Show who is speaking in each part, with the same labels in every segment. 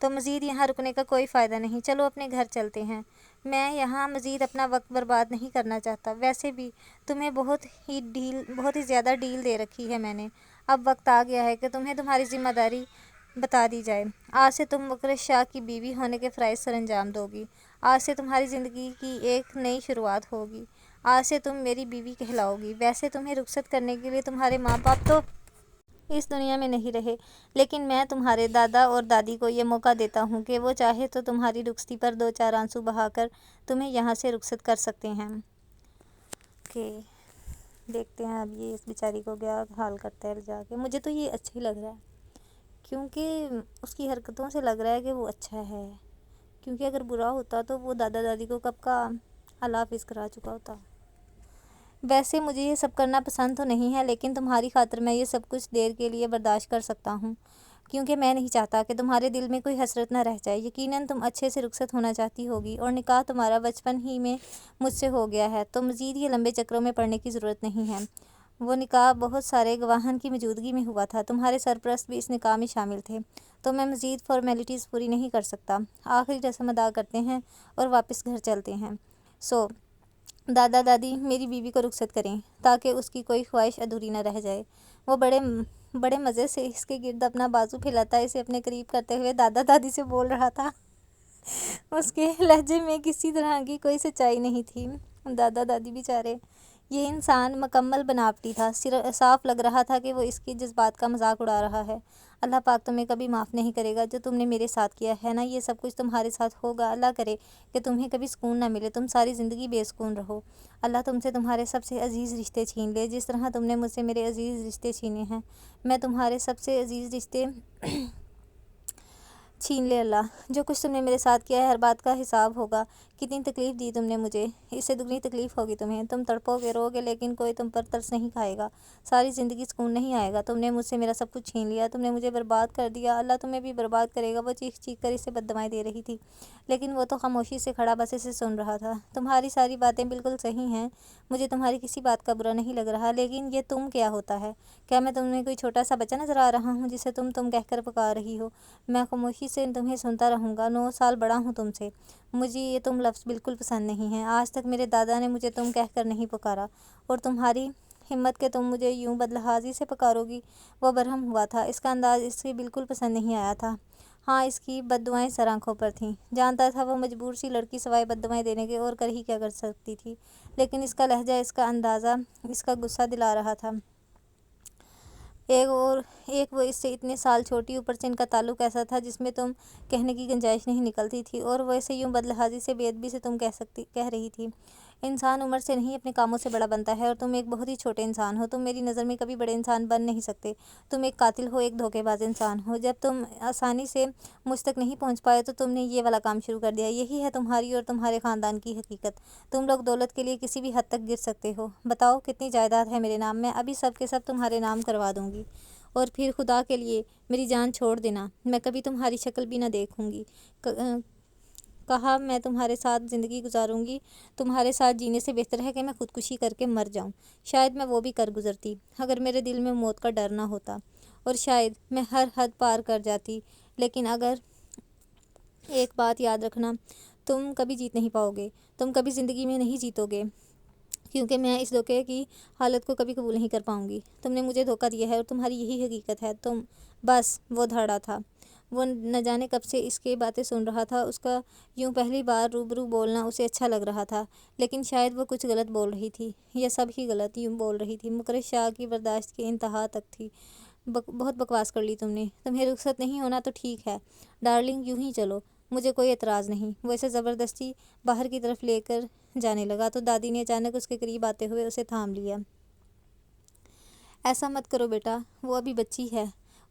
Speaker 1: تو مزید یہاں رکنے کا کوئی فائدہ نہیں، چلو اپنے گھر چلتے ہیں۔ میں یہاں مزید اپنا وقت برباد نہیں کرنا چاہتا، ویسے بھی تمہیں بہت ہی زیادہ ڈیل دے رکھی ہے میں نے۔ اب وقت آ گیا ہے کہ تمہیں تمہاری ذمہ داری بتا دی جائے۔ آج سے تم مکرش شاہ کی بیوی ہونے کے فرائض سر انجام دو گی۔ آج سے تمہاری زندگی کی ایک نئی شروعات ہوگی۔ آج سے تم میری بیوی کہلاؤ گی۔ ویسے تمہیں رخصت کرنے کے لیے تمہارے ماں باپ تو اس دنیا میں نہیں رہے، لیکن میں تمہارے دادا اور دادی کو یہ موقع دیتا ہوں کہ وہ چاہے تو تمہاری رخصتی پر 2-4 آنسو بہا کر تمہیں یہاں سے رخصت کر سکتے ہیں۔ کہ دیکھتے ہیں اب یہ اس بیچاری کو کیا حال کرتا ہے جا کے۔ مجھے تو یہ اچھا ہی لگ رہا ہے، کیونکہ اس کی حرکتوں سے لگ رہا ہے کہ وہ اچھا ہے، کیونکہ اگر برا ہوتا تو وہ دادا دادی کو کب کا اللہ حافظ کرا چکا ہوتا۔ ویسے مجھے یہ سب کرنا پسند تو نہیں ہے، لیکن تمہاری خاطر میں یہ سب کچھ دیر کے لیے برداشت کر سکتا ہوں، کیونکہ میں نہیں چاہتا کہ تمہارے دل میں کوئی حسرت نہ رہ جائے۔ یقیناً تم اچھے سے رخصت ہونا چاہتی ہوگی، اور نکاح تمہارا بچپن ہی میں مجھ سے ہو گیا ہے، تو مزید یہ لمبے چکروں میں پڑنے کی ضرورت نہیں ہے۔ وہ نکاح بہت سارے گواہان کی موجودگی میں ہوا تھا، تمہارے سرپرست بھی اس نکاح میں شامل تھے، تو میں مزید فارمیلٹیز پوری نہیں کر سکتا۔ آخری رسم ادا کرتے ہیں اور واپس گھر چلتے ہیں۔ دادا دادی میری بیوی کو رخصت کریں تاکہ اس کی کوئی خواہش ادھوری نہ رہ جائے۔ وہ بڑے مزے سے اس کے گرد اپنا بازو پھیلاتا اسے اپنے قریب کرتے ہوئے دادا دادی سے بول رہا تھا۔ اس کے لہجے میں کسی طرح کی کوئی سچائی نہیں تھی۔ دادا دادی بیچارے، یہ انسان مکمل بناوٹی تھا، صاف لگ رہا تھا کہ وہ اس کے جذبات کا مذاق اڑا رہا ہے۔ اللہ پاک تمہیں کبھی معاف نہیں کرے گا جو تم نے میرے ساتھ کیا ہے نا، یہ سب کچھ تمہارے ساتھ ہوگا۔ اللہ کرے کہ تمہیں کبھی سکون نہ ملے، تم ساری زندگی بے سکون رہو۔ اللہ تم سے تمہارے سب سے عزیز رشتے چھین لے، جس طرح تم نے مجھ سے میرے عزیز رشتے چھینے ہیں، میں تمہارے سب سے عزیز رشتے چھین لے۔ اللہ، جو کچھ تم نے میرے ساتھ کیا ہے ہر بات کا حساب ہوگا۔ کتنی تکلیف دی تم نے مجھے، اس سے دگنی تکلیف ہوگی تمہیں۔ تم تڑپو گے، رو گے، لیکن کوئی تم پر ترس نہیں کھائے گا، ساری زندگی سکون نہیں آئے گا۔ تم نے مجھ سے میرا سب کچھ چھین لیا، تم نے مجھے برباد کر دیا، اللہ تمہیں بھی برباد کرے گا۔ وہ چیخ چیخ کر اسے بددعائیں دے رہی تھی، لیکن وہ تو خاموشی سے کھڑا بس اسے سن رہا تھا۔ تمہاری ساری باتیں بالکل صحیح ہیں، مجھے تمہاری کسی بات کا برا نہیں لگ رہا، لیکن یہ تم کیا ہوتا ہے؟ کیا میں تمہیں کوئی چھوٹا سا بچہ نظر آ رہا ہوں جسے تم کہہ کر پکار رہی ہو؟ میں خاموشی سے تمہیں سنتا رہوں گا، 9 سال بڑا ہوں تم سے۔ مجھے یہ تم لفظ بالکل پسند نہیں ہیں، آج تک میرے دادا نے مجھے تم کہہ کر نہیں پکارا، اور تمہاری ہمت کہ تم مجھے یوں بدلحاظی سے پکارو گی، وہ برہم ہوا تھا۔ اس کا انداز اسے بالکل پسند نہیں آیا تھا۔ ہاں، اس کی بددعائیں سر آنکھوں پر تھیں، جانتا تھا وہ مجبور سی لڑکی سوائے بددعائیں دینے کے اور کر ہی کیا کر سکتی تھی، لیکن اس کا لہجہ، اس کا اندازہ اس کا غصہ دلا رہا تھا۔ ایک وہ اس سے اتنے سال چھوٹی، اوپر سے ان کا تعلق ایسا تھا جس میں تم کہنے کی گنجائش نہیں نکلتی تھی، اور وہ اسے یوں بدلحاظی سے، بے ادبی سے تم کہہ رہی تھی۔ انسان عمر سے نہیں اپنے کاموں سے بڑا بنتا ہے، اور تم ایک بہت ہی چھوٹے انسان ہو، تم میری نظر میں کبھی بڑے انسان بن نہیں سکتے۔ تم ایک قاتل ہو، ایک دھوکے باز انسان ہو۔ جب تم آسانی سے مجھ تک نہیں پہنچ پائے تو تم نے یہ والا کام شروع کر دیا۔ یہی ہے تمہاری اور تمہارے خاندان کی حقیقت۔ تم لوگ دولت کے لیے کسی بھی حد تک گر سکتے ہو۔ بتاؤ کتنی جائیداد ہے میرے نام، میں ابھی سب کے سب تمہارے نام کروا دوں گی، اور پھر خدا کے لیے میری جان چھوڑ دینا، میں کبھی تمہاری شکل بھی نہ دیکھوں گی۔ کہا میں تمہارے ساتھ زندگی گزاروں گی، تمہارے ساتھ جینے سے بہتر ہے کہ میں خودکشی کر کے مر جاؤں۔ شاید میں وہ بھی کر گزرتی اگر میرے دل میں موت کا ڈر نہ ہوتا، اور شاید میں ہر حد پار کر جاتی، لیکن اگر ایک بات یاد رکھنا، تم کبھی جیت نہیں پاؤ گے، تم کبھی زندگی میں نہیں جیتو گے، کیونکہ میں اس دھوکے کی حالت کو کبھی قبول نہیں کر پاؤں گی۔ تم نے مجھے دھوکہ دیا ہے اور تمہاری یہی حقیقت ہے۔ بس وہ دھڑا تھا، وہ نہ جانے کب سے اس کی باتیں سن رہا تھا، اس کا یوں پہلی بار روبرو بولنا اسے اچھا لگ رہا تھا، لیکن شاید وہ کچھ غلط بول رہی تھی، یا سب ہی غلط یوں بول رہی تھی۔ مکرش شاہ کی برداشت کی انتہا تک تھی۔ بہت بکواس کر لی تم نے، تمہیں رخصت نہیں ہونا تو ٹھیک ہے ڈارلنگ، یوں ہی چلو، مجھے کوئی اعتراض نہیں۔ وہ اسے زبردستی باہر کی طرف لے کر جانے لگا تو دادی نے اچانک اس کے قریب آتے ہوئے اسے تھام لیا۔ ایسا مت کرو بیٹا، وہ ابھی بچی ہے،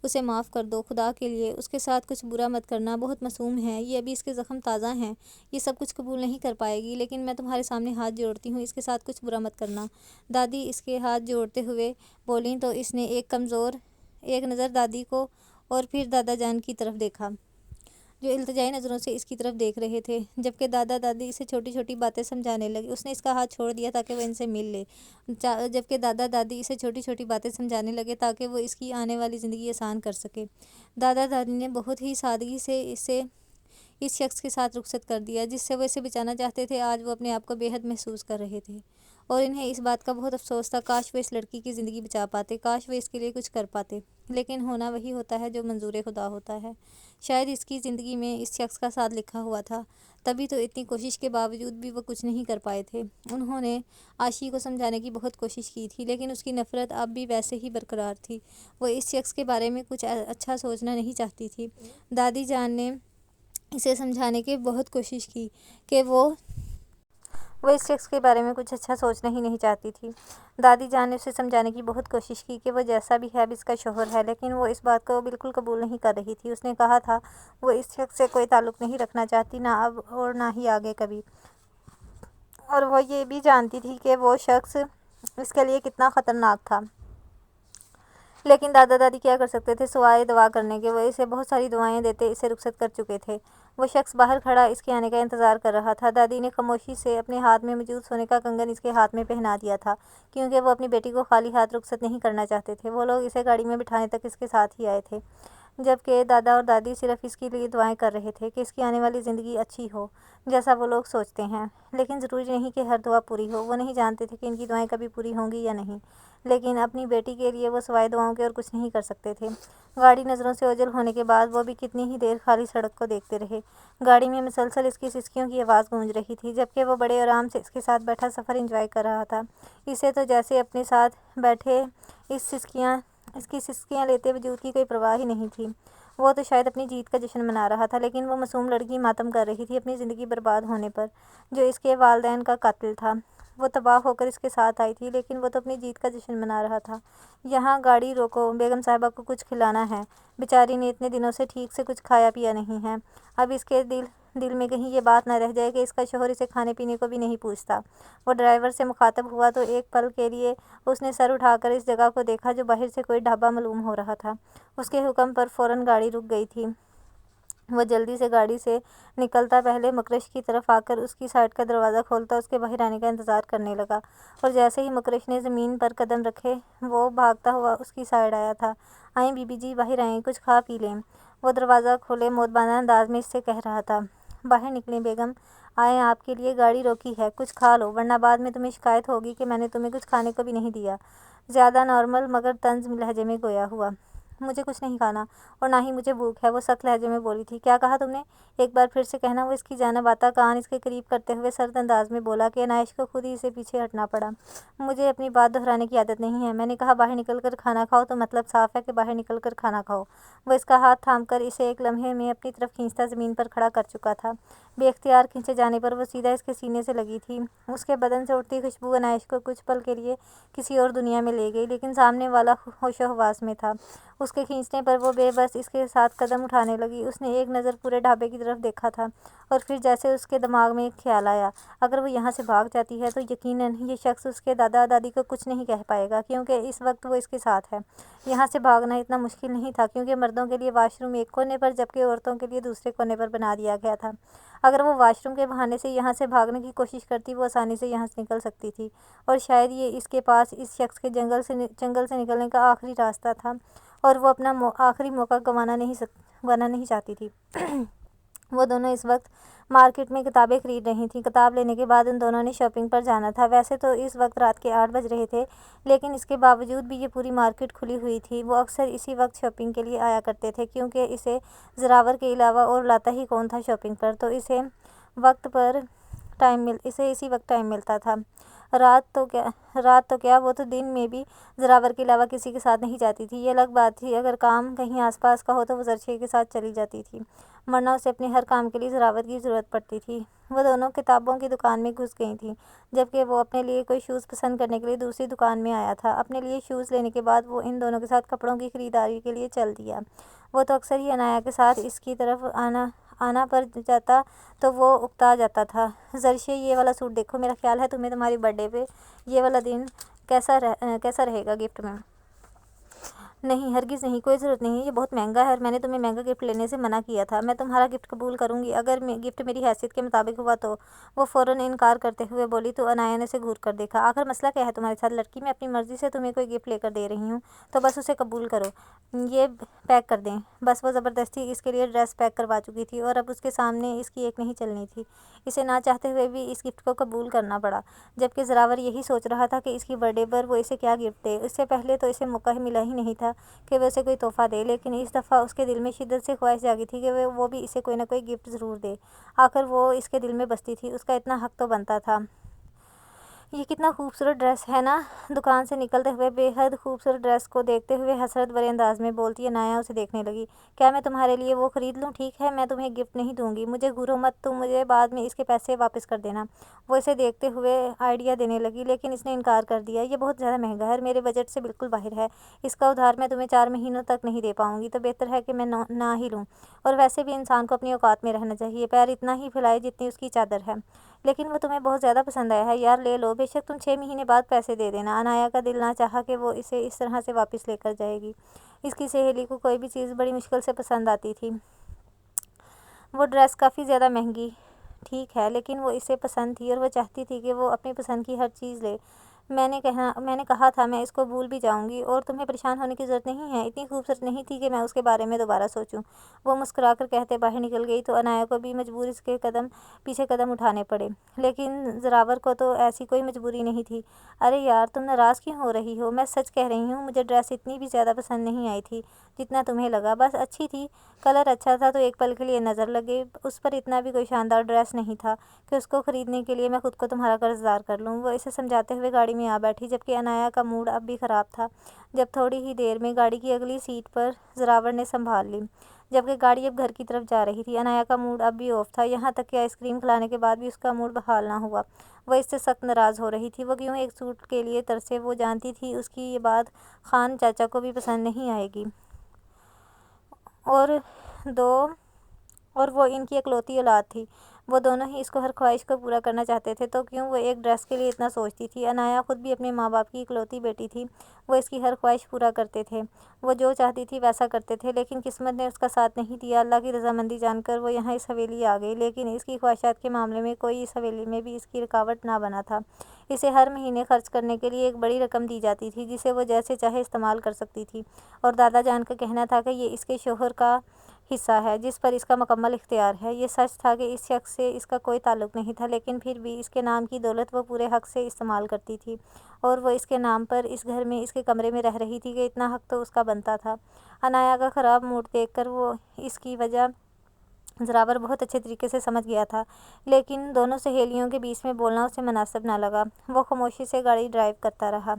Speaker 1: اسے معاف کر دو، خدا کے لیے اس کے ساتھ کچھ برا مت کرنا، بہت معصوم ہے، یہ ابھی اس کے زخم تازہ ہیں، یہ سب کچھ قبول نہیں کر پائے گی، لیکن میں تمہارے سامنے ہاتھ جوڑتی ہوں، اس کے ساتھ کچھ برا مت کرنا۔ دادی اس کے ہاتھ جوڑتے ہوئے بولیں تو اس نے ایک نظر دادی کو اور پھر دادا جان کی طرف دیکھا۔ جو التجائی نظروں سے اس کی طرف دیکھ رہے تھے، جبکہ دادا دادی اسے چھوٹی چھوٹی باتیں سمجھانے لگے۔ اس نے اس کا ہاتھ چھوڑ دیا تاکہ وہ ان سے مل لے، جبکہ دادا دادی اسے چھوٹی چھوٹی باتیں سمجھانے لگے تاکہ وہ اس کی آنے والی زندگی آسان کر سکے۔ دادا دادی نے بہت ہی سادگی سے اسے اس شخص کے ساتھ رخصت کر دیا جس سے وہ اسے بچانا چاہتے تھے۔ آج وہ اپنے آپ کو بے حد محسوس کر رہے تھے اور انہیں اس بات کا بہت افسوس تھا، کاش وہ اس لڑکی کی زندگی بچا پاتے، کاش وہ اس کے لیے کچھ کر پاتے، لیکن ہونا وہی ہوتا ہے جو منظور خدا ہوتا ہے۔ شاید اس کی زندگی میں اس شخص کا ساتھ لکھا ہوا تھا، تبھی تو اتنی کوشش کے باوجود بھی وہ کچھ نہیں کر پائے تھے۔ انہوں نے عاشی کو سمجھانے کی بہت کوشش کی تھی، لیکن اس کی نفرت اب بھی ویسے ہی برقرار تھی۔ وہ اس شخص کے بارے میں کچھ اچھا سوچنا نہیں چاہتی تھی۔ دادی جان نے اسے سمجھانے کی بہت کوشش کی کہ وہ اس شخص کے بارے میں کچھ اچھا سوچنا ہی نہیں چاہتی تھی۔ دادی جان نے اسے سمجھانے کی بہت کوشش کی کہ وہ جیسا بھی ہے اب اس کا شوہر ہے، لیکن وہ اس بات کو بالکل قبول نہیں کر رہی تھی۔ اس نے کہا تھا وہ اس شخص سے کوئی تعلق نہیں رکھنا چاہتی، نہ اب اور نہ ہی آگے کبھی، اور وہ یہ بھی جانتی تھی کہ وہ شخص اس کے لیے کتنا خطرناک تھا۔ لیکن دادا دادی کیا کر سکتے تھے سوائے دعا کرنے کے؟ وہ اسے بہت ساری دعائیں دیتے اسے رخصت کر چکے تھے۔ وہ شخص باہر کھڑا اس کے آنے کا انتظار کر رہا تھا۔ دادی نے خاموشی سے اپنے ہاتھ میں موجود سونے کا کنگن اس کے ہاتھ میں پہنا دیا تھا، کیونکہ وہ اپنی بیٹی کو خالی ہاتھ رخصت نہیں کرنا چاہتے تھے۔ وہ لوگ اسے گاڑی میں بٹھانے تک اس کے ساتھ ہی آئے تھے، جبکہ دادا اور دادی صرف اس کے لیے دعائیں کر رہے تھے کہ اس کی آنے والی زندگی اچھی ہو، جیسا وہ لوگ سوچتے ہیں۔ لیکن ضروری نہیں کہ ہر دعا پوری ہو۔ وہ نہیں جانتے تھے کہ ان کی دعائیں کبھی پوری ہوں گی یا نہیں، لیکن اپنی بیٹی کے لیے وہ سوائے دعاؤں کے اور کچھ نہیں کر سکتے تھے۔ گاڑی نظروں سے اوجھل ہونے کے بعد وہ بھی کتنی ہی دیر خالی سڑک کو دیکھتے رہے۔ گاڑی میں مسلسل اس کی سسکیوں کی آواز گونج رہی تھی، جبکہ وہ بڑے آرام سے اس کے ساتھ بیٹھا سفر انجوائے کر رہا تھا۔ اسے تو جیسے اپنے ساتھ بیٹھے اس کی سسکیاں لیتے وجود کی کوئی پرواہ ہی نہیں تھی۔ وہ تو شاید اپنی جیت کا جشن منا رہا تھا، لیکن وہ معصوم لڑکی ماتم کر رہی تھی اپنی زندگی برباد ہونے پر، جو اس کے والدین کا قاتل تھا۔ وہ تباہ ہو کر اس کے ساتھ آئی تھی، لیکن وہ تو اپنی جیت کا جشن منا رہا تھا۔ یہاں گاڑی روکو، بیگم صاحبہ کو کچھ کھلانا ہے۔ بیچاری نے اتنے دنوں سے ٹھیک سے کچھ کھایا پیا نہیں ہے۔ اب اس کے دل میں کہیں یہ بات نہ رہ جائے کہ اس کا شوہر اسے کھانے پینے کو بھی نہیں پوچھتا۔ وہ ڈرائیور سے مخاطب ہوا تو ایک پل کے لیے اس نے سر اٹھا کر اس جگہ کو دیکھا جو باہر سے کوئی ڈھابہ معلوم ہو رہا تھا۔ اس کے حکم پر فوراً گاڑی رک گئی تھی۔ وہ جلدی سے گاڑی سے نکلتا پہلے مکرش کی طرف آ کر اس کی سائڈ کا دروازہ کھولتا اس کے باہر آنے کا انتظار کرنے لگا، اور جیسے ہی مکرش نے زمین پر قدم رکھے وہ بھاگتا ہوا اس کی سائڈ آیا تھا۔ آئیں بی بی جی، باہر آئیں، کچھ کھا پی لیں۔ وہ دروازہ کھولے مودبانہ انداز میں اس سے کہہ رہا تھا۔ باہر نکلیں بیگم، آئیں، آپ کے لیے گاڑی روکی ہے، کچھ کھا لو، ورنہ بعد میں تمہیں شکایت ہوگی کہ میں نے تمہیں کچھ کھانے کو بھی نہیں دیا۔ زیادہ نارمل مگر طنز لہجے میں گویا ہوا۔ مجھے کچھ نہیں کھانا اور نہ ہی مجھے بھوک ہے، وہ سخت لہجے میں بولی تھی۔ کیا کہا تم نے؟ ایک بار پھر سے کہنا، وہ اس کی جانب آتا کان اس کے قریب کرتے ہوئے سرد انداز میں بولا کہ عنائش کو خود ہی اسے پیچھے ہٹنا پڑا۔ مجھے اپنی بات دہرانے کی عادت نہیں ہے، میں نے کہا باہر نکل کر کھانا کھاؤ تو مطلب صاف ہے کہ باہر نکل کر کھانا کھاؤ۔ وہ اس کا ہاتھ تھام کر اسے ایک لمحے میں اپنی طرف کھینچتا زمین پر کھڑا کر چکا تھا۔ بے اختیار کھینچے جانے پر وہ سیدھا اس کے سینے سے لگی تھی۔ اس کے بدن سے اٹھتی خوشبو عنائش کو کچھ پل کے لیے کسی اور دنیا میں لے گئی، لیکن سامنے والا ہوش و حواس میں تھا۔ اس کے کھینچنے پر وہ بے بس اس کے ساتھ قدم اٹھانے لگی۔ اس نے ایک نظر پورے ڈھابے کی طرف دیکھا تھا، اور پھر جیسے اس کے دماغ میں ایک خیال آیا، اگر وہ یہاں سے بھاگ جاتی ہے تو یقیناً یہ شخص اس کے دادا دادی کو کچھ نہیں کہہ پائے گا، کیونکہ اس وقت وہ اس کے ساتھ ہے۔ یہاں سے بھاگنا اتنا مشکل نہیں تھا، کیونکہ مردوں کے لیے واش روم ایک کونے پر جبکہ عورتوں کے لیے دوسرے کونے پر بنا دیا گیا تھا۔ اگر وہ واش روم کے بہانے سے یہاں سے بھاگنے کی کوشش کرتی وہ آسانی سے یہاں سے نکل سکتی تھی، اور شاید یہ اس کے پاس اس شخص کے جنگل سے نکلنے کا آخری راستہ تھا، اور وہ اپنا آخری موقع گنوانا نہیں چاہتی تھی۔ وہ دونوں اس وقت مارکیٹ میں کتابیں خرید رہی تھیں۔ کتاب لینے کے بعد ان دونوں نے شاپنگ پر جانا تھا۔ ویسے تو اس وقت رات کے 8 بج رہے تھے، لیکن اس کے باوجود بھی یہ پوری مارکیٹ کھلی ہوئی تھی۔ وہ اکثر اسی وقت شاپنگ کے لیے آیا کرتے تھے، کیونکہ اسے زراور کے علاوہ اور لاتا ہی کون تھا شاپنگ پر، تو اسے اسی وقت ٹائم ملتا تھا۔ رات تو کیا، وہ تو دن میں بھی زراور کے علاوہ کسی کے ساتھ نہیں جاتی تھی۔ یہ الگ بات تھی اگر کام کہیں آس پاس کا ہو تو وہ زرشے کے ساتھ چلی جاتی تھی، ورنہ اسے اپنے ہر کام کے لیے زراور کی ضرورت پڑتی تھی۔ وہ دونوں کتابوں کی دکان میں گھس گئی تھیں، جبکہ وہ اپنے لیے کوئی شوز پسند کرنے کے لیے دوسری دکان میں آیا تھا۔ اپنے لیے شوز لینے کے بعد وہ ان دونوں کے ساتھ کپڑوں کی خریداری کے لیے چل دیا۔ وہ تو اکثر ہی عنایا کے ساتھ اس کی طرف آنا پر جاتا تو وہ اکتا جاتا تھا۔ زرشے، یہ والا سوٹ دیکھو، میرا خیال ہے تمہیں تمہاری برتھ ڈے پہ یہ والا دن کیسا رہے گا گفٹ میں۔ نہیں، ہرگز نہیں، کوئی ضرورت نہیں ہے، یہ بہت مہنگا ہے اور میں نے تمہیں مہنگا گفٹ لینے سے منع کیا تھا۔ میں تمہارا گفٹ قبول کروں گی اگر گفٹ میری حیثیت کے مطابق ہوا تو۔ وہ فوراً انکار کرتے ہوئے بولی تو عنایا نے اسے گھور کر دیکھا۔ آخر مسئلہ کیا ہے تمہارے ساتھ لڑکی؟ میں اپنی مرضی سے تمہیں کوئی گفٹ لے کر دے رہی ہوں تو بس اسے قبول کرو، یہ پیک کر دیں۔ بس وہ زبردستی اس کے لیے ڈریس پیک کروا چکی تھی اور اب اس کے سامنے اس کی ایک نہیں چلنی تھی۔ اسے نہ چاہتے ہوئے بھی اس گفٹ کو قبول کرنا پڑا، جبکہ زراور یہی سوچ رہا تھا کہ اس کی برتھ ڈے پر وہ اسے کیا گفٹ دے۔ اس سے پہلے تو اسے موقع ملا ہی نہیں تھا کہ وہ اسے کوئی تحفہ دے، لیکن اس دفعہ اس کے دل میں شدت سے خواہش جاگی تھی کہ وہ بھی اسے کوئی نہ کوئی گفٹ ضرور دے۔ آخر وہ اس کے دل میں بستی تھی، اس کا اتنا حق تو بنتا تھا۔ یہ کتنا خوبصورت ڈریس ہے نا؟ دکان سے نکلتے ہوئے بے حد خوبصورت ڈریس کو دیکھتے ہوئے حسرت بھرے انداز میں بولتی عنایا اسے دیکھنے لگی۔ کیا میں تمہارے لیے وہ خرید لوں؟ ٹھیک ہے، میں تمہیں گفٹ نہیں دوں گی، مجھے گھورو مت، تم مجھے بعد میں اس کے پیسے واپس کر دینا۔ وہ اسے دیکھتے ہوئے آئیڈیا دینے لگی، لیکن اس نے انکار کر دیا۔ یہ بہت زیادہ مہنگا ہے اور میرے بجٹ سے بالکل باہر ہے، اس کا ادھار میں تمہیں 4 مہینوں تک نہیں دے پاؤں گی، تو بہتر ہے کہ میں نہ ہی لوں۔ اور ویسے بھی انسان کو اپنی اوقات میں رہنا چاہیے، پیر اتنا ہی پھیلائے جتنی اس کی چادر ہے۔ لیکن وہ تمہیں بہت زیادہ پسند آیا ہے یار، لے لو، بے شک تم 6 مہینے بعد پیسے دے دینا۔ عنایا کا دل نہ چاہا کہ وہ اسے اس طرح سے واپس لے کر جائے گی۔ اس کی سہیلی کو کوئی بھی چیز بڑی مشکل سے پسند آتی تھی۔ وہ ڈریس کافی زیادہ مہنگی ٹھیک ہے، لیکن وہ اسے پسند تھی اور وہ چاہتی تھی کہ وہ اپنی پسند کی ہر چیز لے۔ میں نے کہا تھا میں اس کو بھول بھی جاؤں گی، اور تمہیں پریشان ہونے کی ضرورت نہیں ہے، اتنی خوبصورت نہیں تھی کہ میں اس کے بارے میں دوبارہ سوچوں۔ وہ مسکرا کر کہتے باہر نکل گئی تو عنایا کو بھی مجبور اس کے پیچھے قدم اٹھانے پڑے، لیکن زراور کو تو ایسی کوئی مجبوری نہیں تھی۔ ارے یار، تم ناراض کیوں ہو رہی ہو؟ میں سچ کہہ رہی ہوں، مجھے ڈریس اتنی بھی زیادہ پسند نہیں آئی تھی جتنا تمہیں لگا، بس اچھی تھی، کلر اچھا تھا تو ایک پل کے لیے نظر لگ گئی۔ اس پر اتنا بھی کوئی شاندار ڈریس نہیں تھا کہ اس کو خریدنے کے لیے میں خود کو تمہارا قرض دار کر لوں۔ وہ اسے سمجھاتے ہوئے گاڑی میں آ بیٹھی، جبکہ عنایا کا موڈ اب بھی خراب تھا۔ جب تھوڑی ہی دیر میں گاڑی کی اگلی سیٹ پر زراور نے سنبھال لی، جبکہ گاڑی اب گھر کی طرف جا رہی تھی۔ عنایا کا موڈ اب بھی آف تھا، یہاں تک کہ آئس کریم کھلانے کے بعد بھی اس کا موڈ بحال نہ ہوا۔ وہ اس سے سخت ناراض ہو رہی تھی، وہ کیوں ایک سوٹ کے لیے ترسے، وہ جانتی تھی اس کی یہ بات خان چاچا کو بھی پسند نہیں آئے گی، اور وہ ان کی اکلوتی اولاد تھی۔ وہ دونوں ہی اس کو ہر خواہش کو پورا کرنا چاہتے تھے، تو کیوں وہ ایک ڈریس کے لیے اتنا سوچتی تھی؟ عنایا خود بھی اپنے ماں باپ کی اکلوتی بیٹی تھی، وہ اس کی ہر خواہش پورا کرتے تھے، وہ جو چاہتی تھی ویسا کرتے تھے، لیکن قسمت نے اس کا ساتھ نہیں دیا۔ اللہ کی رضامندی جان کر وہ یہاں اس حویلی آ گئی، لیکن اس کی خواہشات کے معاملے میں کوئی اس حویلی میں بھی اس کی رکاوٹ نہ بنا تھا۔ اسے ہر مہینے خرچ کرنے کے لیے ایک بڑی رقم دی جاتی تھی، جسے وہ جیسے چاہے استعمال کر سکتی تھی، اور دادا جان کا کہنا تھا کہ یہ اس کے شوہر کا حصہ ہے جس پر اس کا مکمل اختیار ہے۔ یہ سچ تھا کہ اس شخص سے اس کا کوئی تعلق نہیں تھا، لیکن پھر بھی اس کے نام کی دولت وہ پورے حق سے استعمال کرتی تھی، اور وہ اس کے نام پر اس گھر میں اس کے کمرے میں رہ رہی تھی کہ اتنا حق تو اس کا بنتا تھا۔ عنایا کا خراب موڈ دیکھ کر وہ اس کی وجہ زراور بہت اچھے طریقے سے سمجھ گیا تھا، لیکن دونوں سہیلیوں کے بیچ میں بولنا اسے مناسب نہ لگا۔ وہ خاموشی سے گاڑی ڈرائیو کرتا رہا۔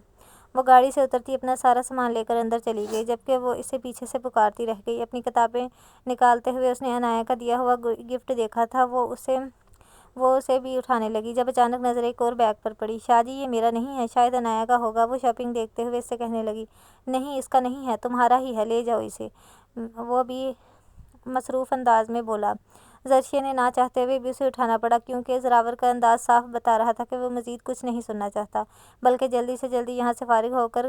Speaker 1: وہ گاڑی سے اترتی اپنا سارا سامان لے کر اندر چلی گئی، جبکہ وہ اسے پیچھے سے پکارتی رہ گئی۔ اپنی کتابیں نکالتے ہوئے اس نے عنایا کا دیا ہوا گفٹ دیکھا تھا، وہ اسے بھی اٹھانے لگی، جب اچانک نظر ایک اور بیگ پر پڑی۔ شاہ جی، یہ میرا نہیں ہے، شاید عنایا کا ہوگا۔ وہ شاپنگ دیکھتے ہوئے اس سے کہنے لگی، نہیں، اس کا نہیں ہے، تمہارا ہی ہے، لے جاؤ اسے۔ وہ بھی مصروف انداز میں بولا۔ زرشیا نے نہ چاہتے ہوئے بھی اسے اٹھانا پڑا، کیونکہ زراور کا انداز صاف بتا رہا تھا کہ وہ مزید کچھ نہیں سننا چاہتا، بلکہ جلدی سے جلدی یہاں سے فارغ ہو کر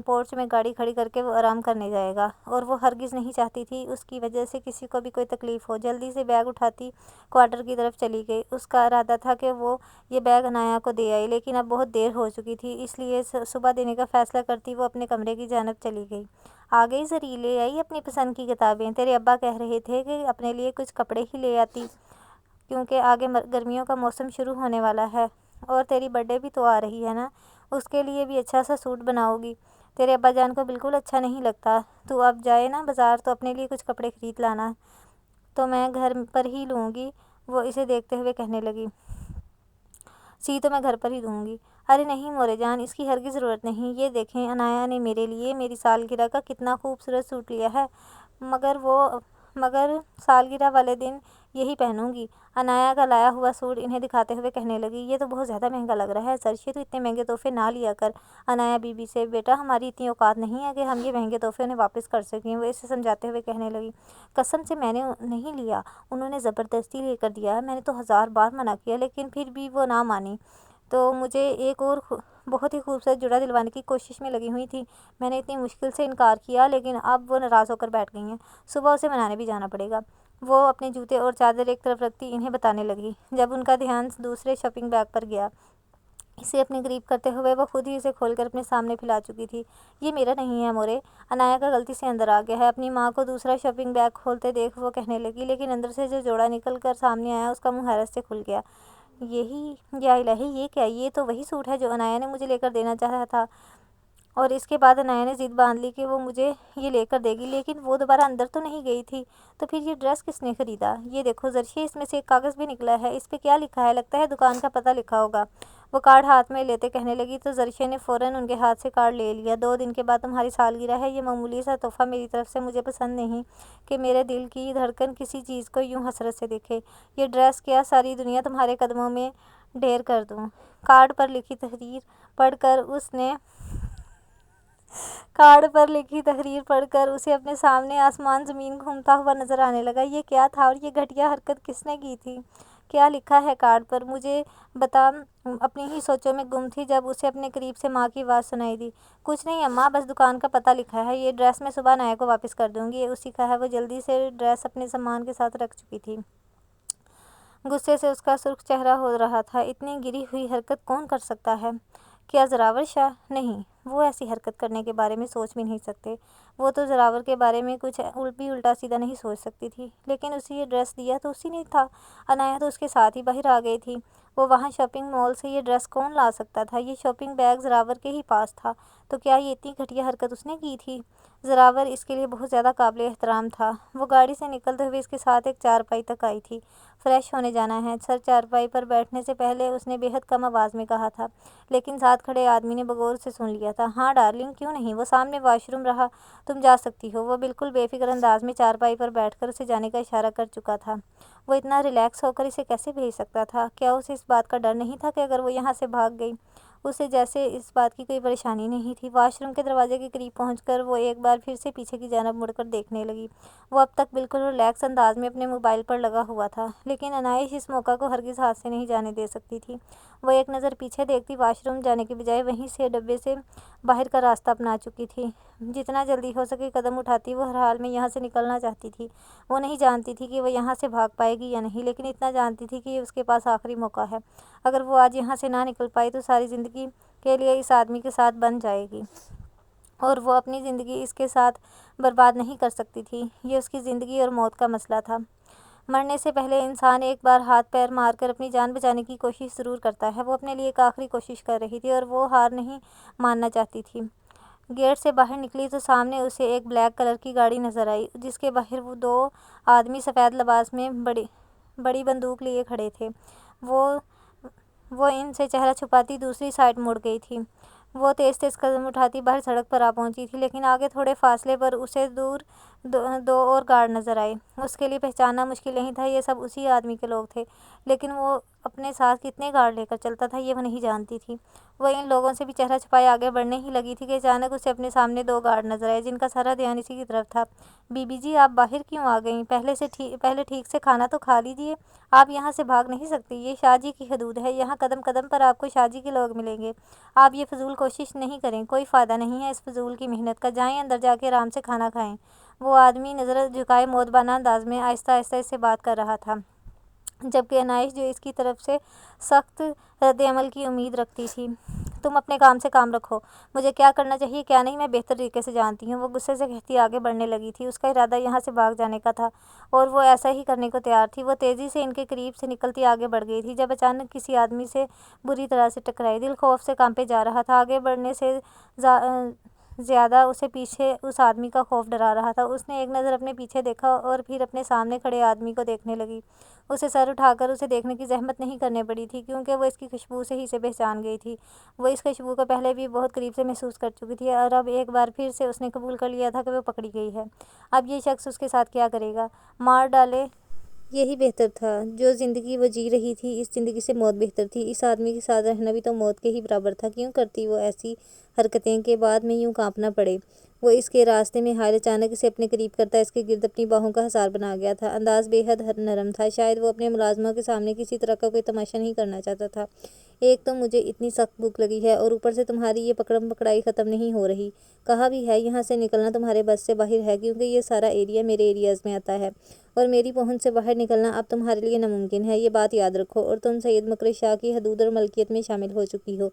Speaker 1: پورچ میں گاڑی کھڑی کر کے وہ آرام کرنے جائے گا، اور وہ ہرگز نہیں چاہتی تھی اس کی وجہ سے کسی کو بھی کوئی تکلیف ہو۔ جلدی سے بیگ اٹھاتی کوارٹر کی طرف چلی گئی۔ اس کا ارادہ تھا کہ وہ یہ بیگ عنایا کو دے آئے، لیکن اب بہت دیر ہو چکی تھی، اس لیے صبح دینے کا فیصلہ کرتی وہ اپنے کمرے کی جانب چلی گئی۔ آ گئی زری، لے آئی اپنی پسند کی کتابیں؟ تیرے ابا کہہ رہے تھے کہ اپنے لیے کچھ کپڑے ہی لے آتی، کیونکہ آگے گرمیوں کا موسم شروع ہونے والا ہے، اور تیری برتھ ڈے بھی تو آ رہی ہے نا، اس کے لیے بھی اچھا سا سوٹ بناؤ گی۔ تیرے ابا جان کو بالکل اچھا نہیں لگتا، تو اب جائے نا بازار تو اپنے لیے کچھ کپڑے خرید لانا، تو میں گھر پر ہی لوں گی۔ وہ اسے دیکھتے ہوئے کہنے لگی، تو میں گھر پر ہی دوں گی۔ ارے نہیں مورے جان، اس کی ہرگز ضرورت نہیں، یہ دیکھیں، عنایا نے میرے لیے میری سالگرہ کا کتنا خوبصورت سوٹ لیا ہے، مگر سالگرہ والے دن یہی پہنوں گی۔ عنایا کا لایا ہوا سوٹ انہیں دکھاتے ہوئے کہنے لگی، یہ تو بہت زیادہ مہنگا لگ رہا ہے زرشی، تو اتنے مہنگے تحفے نہ لیا کر عنایا بی بی سے۔ بیٹا، ہماری اتنی اوقات نہیں ہے کہ ہم یہ مہنگے تحفے انہیں واپس کر سکیں۔ وہ اسے سمجھاتے ہوئے کہنے لگی، قسم سے میں نے نہیں لیا، انہوں نے زبردستی لے کر دیا ہے، میں نے تو 1000 بار منع کیا، لیکن پھر بھی وہ نہ مانی۔ تو مجھے ایک اور بہت ہی خوبصورت جوڑا دلوانے کی کوشش میں لگی ہوئی تھی۔ میں نے اتنی مشکل سے انکار کیا، لیکن اب وہ ناراض ہو کر بیٹھ گئی ہیں۔ صبح اسے منانے بھی جانا پڑے گا۔ وہ اپنے جوتے اور چادر ایک طرف رکھتی انہیں بتانے لگی۔ جب ان کا دھیان دوسرے شاپنگ بیگ پر گیا، اسے اپنے قریب کرتے ہوئے وہ خود ہی اسے کھول کر اپنے سامنے پھیلا چکی تھی۔ یہ میرا نہیں ہے مورے، عنایا کا غلطی سے اندر آ گیا ہے۔ اپنی ماں کو دوسرا شاپنگ بیگ کھولتے دیکھ وہ کہنے لگی، لیکن اندر سے جو جوڑا نکل کر سامنے آیا اس کا منہ حیرت سے کھل گیا۔ یا الہی، یہ کیا؟ یہ تو وہی سوٹ ہے جو عنایا نے مجھے لے کر دینا چاہا تھا۔ اور اس کے بعد عنایا نے ضد باندھ لی کہ وہ مجھے یہ لے کر دے گی، لیکن وہ دوبارہ اندر تو نہیں گئی تھی۔ تو پھر یہ ڈریس کس نے خریدا؟ یہ دیکھو زرشی، اس میں سے ایک کاغذ بھی نکلا ہے۔ اس پہ کیا لکھا ہے؟ لگتا ہے دکان کا پتہ لکھا ہوگا۔ وہ کارڈ ہاتھ میں لیتے کہنے لگی تو زرشی نے فوراً ان کے ہاتھ سے کارڈ لے لیا۔ 2 دن کے بعد تمہاری سالگرہ ہے۔ یہ معمولی سا تحفہ میری طرف سے مجھے پسند نہیں کہ میرے دل کی دھڑکن کسی چیز کو یوں حسرت سے دیکھے۔ یہ ڈریس کیا ساری دنیا تمہارے قدموں میں ڈھیر کر دوں؟ کارڈ پر لکھی تحریر پڑھ کر اسے اپنے سامنے آسمان زمین گھومتا ہوا نظر آنے لگا۔ یہ کیا تھا اور یہ گھٹیا حرکت کس نے کی تھی؟ کیا لکھا ہے کارڈ پر؟ مجھے بتا۔ اپنی ہی سوچوں میں گم تھی جب اسے اپنے قریب سے ماں کی آواز سنائی دی۔ کچھ نہیں اماں، بس دکان کا پتہ لکھا ہے۔ یہ ڈریس میں صبح عنایا کو واپس کر دوں گی۔ یہ اسی کا ہے۔ وہ جلدی سے ڈریس اپنے سامان کے ساتھ رکھ چکی تھی۔ غصے سے اس کا سرخ چہرہ ہو رہا تھا۔ اتنی گری ہوئی حرکت کون کر سکتا ہے؟ کیا زراور شاہ؟ نہیں، وہ ایسی حرکت کرنے کے بارے میں سوچ بھی نہیں سکتے۔ وہ تو زراور کے بارے میں کچھ بھی الٹا سیدھا نہیں سوچ سکتی تھی، لیکن اسے یہ ڈریس دیا تو اسی نے تھا۔ عنایا تو اس کے ساتھ ہی باہر آ گئی تھی۔ وہ وہاں شاپنگ مال سے یہ ڈریس کون لا سکتا تھا؟ یہ شاپنگ بیگ زراور کے ہی پاس تھا، تو کیا یہ اتنی گھٹیا حرکت اس نے کی تھی؟ زراور اس کے لیے بہت زیادہ قابل احترام تھا۔ وہ گاڑی سے نکلتے ہوئے اس کے ساتھ ایک چارپائی تک آئی تھی۔ فریش ہونے جانا ہے سر؟ چارپائی پر بیٹھنے سے پہلے اس نے بے حد کم آواز میں کہا تھا، لیکن ساتھ کھڑے آدمی نے بغور سے سن لیا تھا۔ ہاں ڈارلنگ، کیوں نہیں؟ وہ سامنے واش روم رہا، تم جا سکتی ہو۔ وہ بالکل بے فکر انداز میں چارپائی پر بیٹھ کر اسے جانے کا اشارہ کر چکا تھا۔ وہ اتنا ریلیکس ہو کر اسے کیسے بھیج سکتا تھا؟ کیا اسے اس بات کا ڈر نہیں تھا کہ اگر وہ یہاں سے بھاگ گئی، اسے جیسے اس بات کی کوئی پریشانی نہیں تھی؟ واش روم کے دروازے کے قریب پہنچ کر وہ ایک بار پھر سے پیچھے کی جانب مڑ کر دیکھنے لگی۔ وہ اب تک بالکل ریلیکس انداز میں اپنے موبائل پر لگا ہوا تھا، لیکن عنایش اس موقع کو ہرگز ہاتھ سے نہیں جانے دے سکتی تھی۔ وہ ایک نظر پیچھے دیکھتی واش روم جانے کے بجائے وہیں سے ڈبے سے باہر کا راستہ اپنا چکی تھی۔ جتنا جلدی ہو سکے قدم اٹھاتی وہ ہر حال میں یہاں سے نکلنا چاہتی تھی۔ وہ نہیں جانتی تھی کہ وہ یہاں سے بھاگ پائے گی یا نہیں، لیکن اتنا جانتی تھی کہ یہ اس کے پاس آخری موقع ہے۔ اگر وہ آج یہاں سے نہ نکل پائی تو ساری زندگی کے لیے اس آدمی کے ساتھ بن جائے گی، اور وہ اپنی زندگی اس کے ساتھ برباد نہیں کر سکتی تھی۔ یہ اس کی زندگی اور موت کا مسئلہ تھا۔ مرنے سے پہلے انسان ایک بار ہاتھ پیر مار کر اپنی جان بچانے کی کوشش ضرور کرتا ہے۔ وہ اپنے لیے ایک آخری کوشش کر رہی تھی اور وہ ہار نہیں ماننا چاہتی تھی۔ گیٹ سے باہر نکلی تو سامنے اسے ایک بلیک کلر کی گاڑی نظر آئی، جس کے باہر وہ 2 آدمی سفید لباس میں بڑی بندوق لیے کھڑے تھے۔ وہ ان سے چہرہ چھپاتی دوسری سائڈ مڑ گئی تھی۔ وہ تیز تیز قدم اٹھاتی باہر سڑک پر آ پہنچی تھی، لیکن آگے تھوڑے فاصلے پر اسے دور 2 اور گارڈ نظر آئے۔ اس کے لیے پہچاننا مشکل نہیں تھا، یہ سب اسی آدمی کے لوگ تھے، لیکن وہ اپنے ساتھ کتنے گارڈ لے کر چلتا تھا یہ وہ نہیں جانتی تھی۔ وہ ان لوگوں سے بھی چہرہ چھپائے آگے بڑھنے ہی لگی تھی کہ اچانک اسے اپنے سامنے 2 گارڈ نظر آئے، جن کا سارا دھیان اسی کی طرف تھا۔ بی بی جی، آپ باہر کیوں آ گئیں؟ پہلے ٹھیک سے کھانا تو کھا لیجیے۔ آپ یہاں سے بھاگ نہیں سکتی، یہ شاہ جی کی حدود ہے۔ یہاں قدم قدم پر آپ کو شاہ جی کے لوگ ملیں گے۔ آپ یہ فضول کوشش نہیں کریں، کوئی فائدہ نہیں ہے اس فضول کی محنت کا۔ جائیں اندر جا کے آرام سے کھانا کھائیں۔ وہ آدمی نظر جھکائے مؤدبانہ انداز میں آہستہ آہستہ اس سے بات کر رہا تھا، جبکہ عنایش جو اس کی طرف سے سخت رد عمل کی امید رکھتی تھی۔ تم اپنے کام سے کام رکھو، مجھے کیا کرنا چاہیے کیا نہیں میں بہتر طریقے سے جانتی ہوں۔ وہ غصے سے کہتی آگے بڑھنے لگی تھی۔ اس کا ارادہ یہاں سے بھاگ جانے کا تھا اور وہ ایسا ہی کرنے کو تیار تھی۔ وہ تیزی سے ان کے قریب سے نکلتی آگے بڑھ گئی تھی جب اچانک کسی آدمی سے بری طرح سے ٹکرائی۔ دل خوف سے کانپے جا رہا تھا۔ آگے بڑھنے سے زیادہ اسے پیچھے اس آدمی کا خوف ڈرا رہا تھا۔ اس نے ایک نظر اپنے پیچھے دیکھا اور پھر اپنے سامنے کھڑے آدمی کو دیکھنے لگی۔ اسے سر اٹھا کر اسے دیکھنے کی زحمت نہیں کرنی پڑی تھی، کیونکہ وہ اس کی خوشبو سے ہی اسے پہچان گئی تھی۔ وہ اس خوشبو کو پہلے بھی بہت قریب سے محسوس کر چکی تھی اور اب ایک بار پھر سے اس نے قبول کر لیا تھا کہ وہ پکڑی گئی ہے۔ اب یہ شخص اس کے ساتھ کیا کرے گا؟ مار ڈالے؟ یہی بہتر تھا۔ جو زندگی وہ جی رہی تھی، اس زندگی سے موت بہتر تھی۔ اس آدمی کے ساتھ رہنا بھی تو موت کے ہی برابر تھا۔ کیوں کرتی وہ ایسی حرکتیں کہ بعد میں یوں کانپنا پڑے۔ وہ اس کے راستے میں حائل اچانک اسے اپنے قریب کرتا اس کے گرد اپنی باہوں کا حصار بنا گیا تھا۔ انداز بے حد نرم تھا، شاید وہ اپنے ملازموں کے سامنے کسی طرح کا کوئی تماشا نہیں کرنا چاہتا تھا۔ ایک تو مجھے اتنی سخت بھوک لگی ہے اور اوپر سے تمہاری یہ پکڑم پکڑائی ختم نہیں ہو رہی۔ کہا بھی ہے یہاں سے نکلنا تمہارے بس سے باہر ہے، کیونکہ یہ سارا ایریا میرے ایریاز میں آتا ہے اور میری پہنچ سے باہر نکلنا اب تمہارے لیے ناممکن ہے، یہ بات یاد رکھو۔ اور تم سید مکر شاہ کی حدود اور ملکیت میں شامل ہو چکی ہو،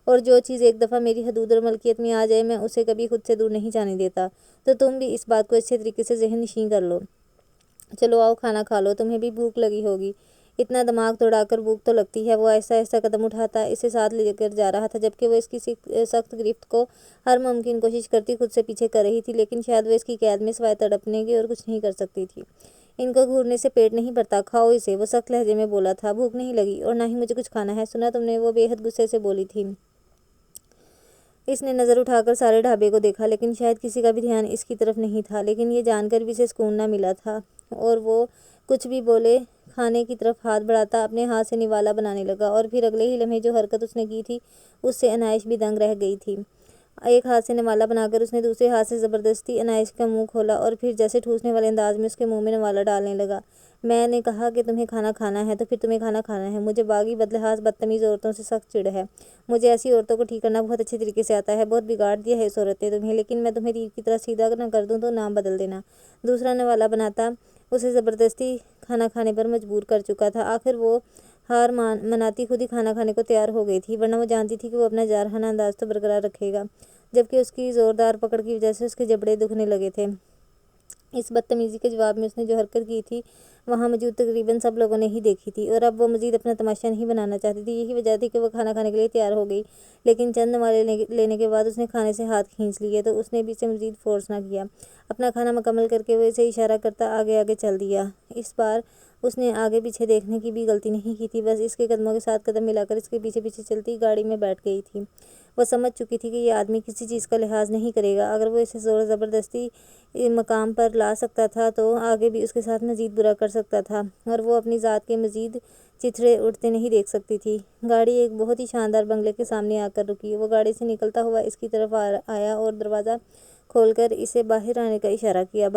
Speaker 1: اور جو چیز ایک دفعہ میری حدود اور ملکیت میں آ جائے میں اسے کبھی خود سے دور نہیں جانے دیتا۔ تو تم بھی اس بات کو اچھے طریقے سے ذہن نشین کر لو۔ چلو آؤ کھانا کھا لو، تمہیں بھی بھوک لگی ہوگی۔ اتنا دماغ دوڑا کر بھوک تو لگتی ہے۔ وہ آہستہ آہستہ قدم اٹھاتا اسے ساتھ لے کر جا رہا تھا، جبکہ وہ اس کی سخت گرفت کو ہر ممکن کوشش کرتی خود سے پیچھے کر رہی تھی، لیکن شاید وہ اس کی قید میں سوائے تڑپنے کے اور کچھ نہیں کر سکتی تھی۔ ان کو گھورنے سے پیٹ نہیں بھرتا، کھاؤ اسے، وہ سخت لہجے میں بولا تھا۔ بھوک نہیں لگی اور نہ ہی مجھے کچھ کھانا ہے، سنا تم نے، وہ بے حد غصے سے بولی تھی۔ اس نے نظر اٹھا کر سارے ڈھابے کو دیکھا، لیکن شاید کسی کا بھی دھیان اس کی طرف نہیں تھا، لیکن یہ جان کر بھی اسے سکون نہ ملا تھا اور وہ کچھ بھی بولے کھانے کی طرف ہاتھ بڑھاتا اپنے ہاتھ سے نوالا بنانے لگا، اور پھر اگلے ہی لمحے جو حرکت اس نے کی تھی اس سے عنائش بھی دنگ رہ گئی تھی۔ ایک ہاتھ سے نوالا بنا کر اس نے دوسرے ہاتھ سے زبردستی عنائش کا منہ کھولا اور پھر جیسے ٹھوسنے والے انداز میں اس کے منہ میں نوالا ڈالنے لگا۔ میں نے کہا کہ تمہیں کھانا کھانا ہے تو پھر تمہیں کھانا کھانا ہے۔ مجھے باغی بدلحاظ بدتمیز عورتوں سے سخت چڑ ہے۔ مجھے ایسی عورتوں کو ٹھیک کرنا بہت اچھے طریقے سے آتا ہے۔ بہت بگاڑ دیا ہے اس عورت نے تمہیں، لیکن میں تمہیں تیر کی طرح سیدھا نہ کر دوں تو نام بدل دینا۔ دوسرا نوالا بناتا اسے زبردستی کھانا کھانے پر مجبور کر چکا تھا۔ آخر وہ ہار مناتی خود ہی کھانا کھانے کو تیار ہو گئی تھی، ورنہ وہ جانتی تھی کہ وہ اپنا جارحانہ انداز تو برقرار رکھے گا، جبکہ اس کی زوردار پکڑ کی وجہ سے اس کے جبڑے دکھنے لگے تھے۔ اس بدتمیزی کے جواب میں اس نے جو حرکت کی تھی وہاں موجود تقریباً سب لوگوں نے ہی دیکھی تھی، اور اب وہ مزید اپنا تماشا نہیں بنانا چاہتی تھی۔ یہی وجہ تھی کہ وہ کھانا کھانے کے لیے تیار ہو گئی، لیکن چند نوالے لینے کے بعد اس نے کھانے سے ہاتھ کھینچ لیے تو اس نے بھی اسے مزید فورس نہ کیا۔ اپنا کھانا مکمل کر کے وہ اسے اشارہ کرتا آگے آگے چل دیا۔ اس بار اس نے آگے پیچھے دیکھنے کی بھی غلطی نہیں کی تھی، بس اس کے قدموں کے ساتھ قدم ملا کر اس کے پیچھے پیچھے چلتی گاڑی میں بیٹھ گئی تھی۔ وہ سمجھ چکی تھی کہ یہ آدمی کسی چیز کا لحاظ نہیں کرے گا، اگر وہ اسے زور زبردستی مقام پر لا سکتا تھا تو آگے بھی اس کے ساتھ مزید برا کر سکتا تھا، اور وہ اپنی ذات کے مزید چتھرے اڑتے نہیں دیکھ سکتی تھی۔ گاڑی ایک بہت ہی شاندار بنگلے کے سامنے آ کر رکی۔ وہ گاڑی سے نکلتا ہوا اس کی طرف آیا اور دروازہ کھول کر اسے باہر آنے کا اشارہ کیا۔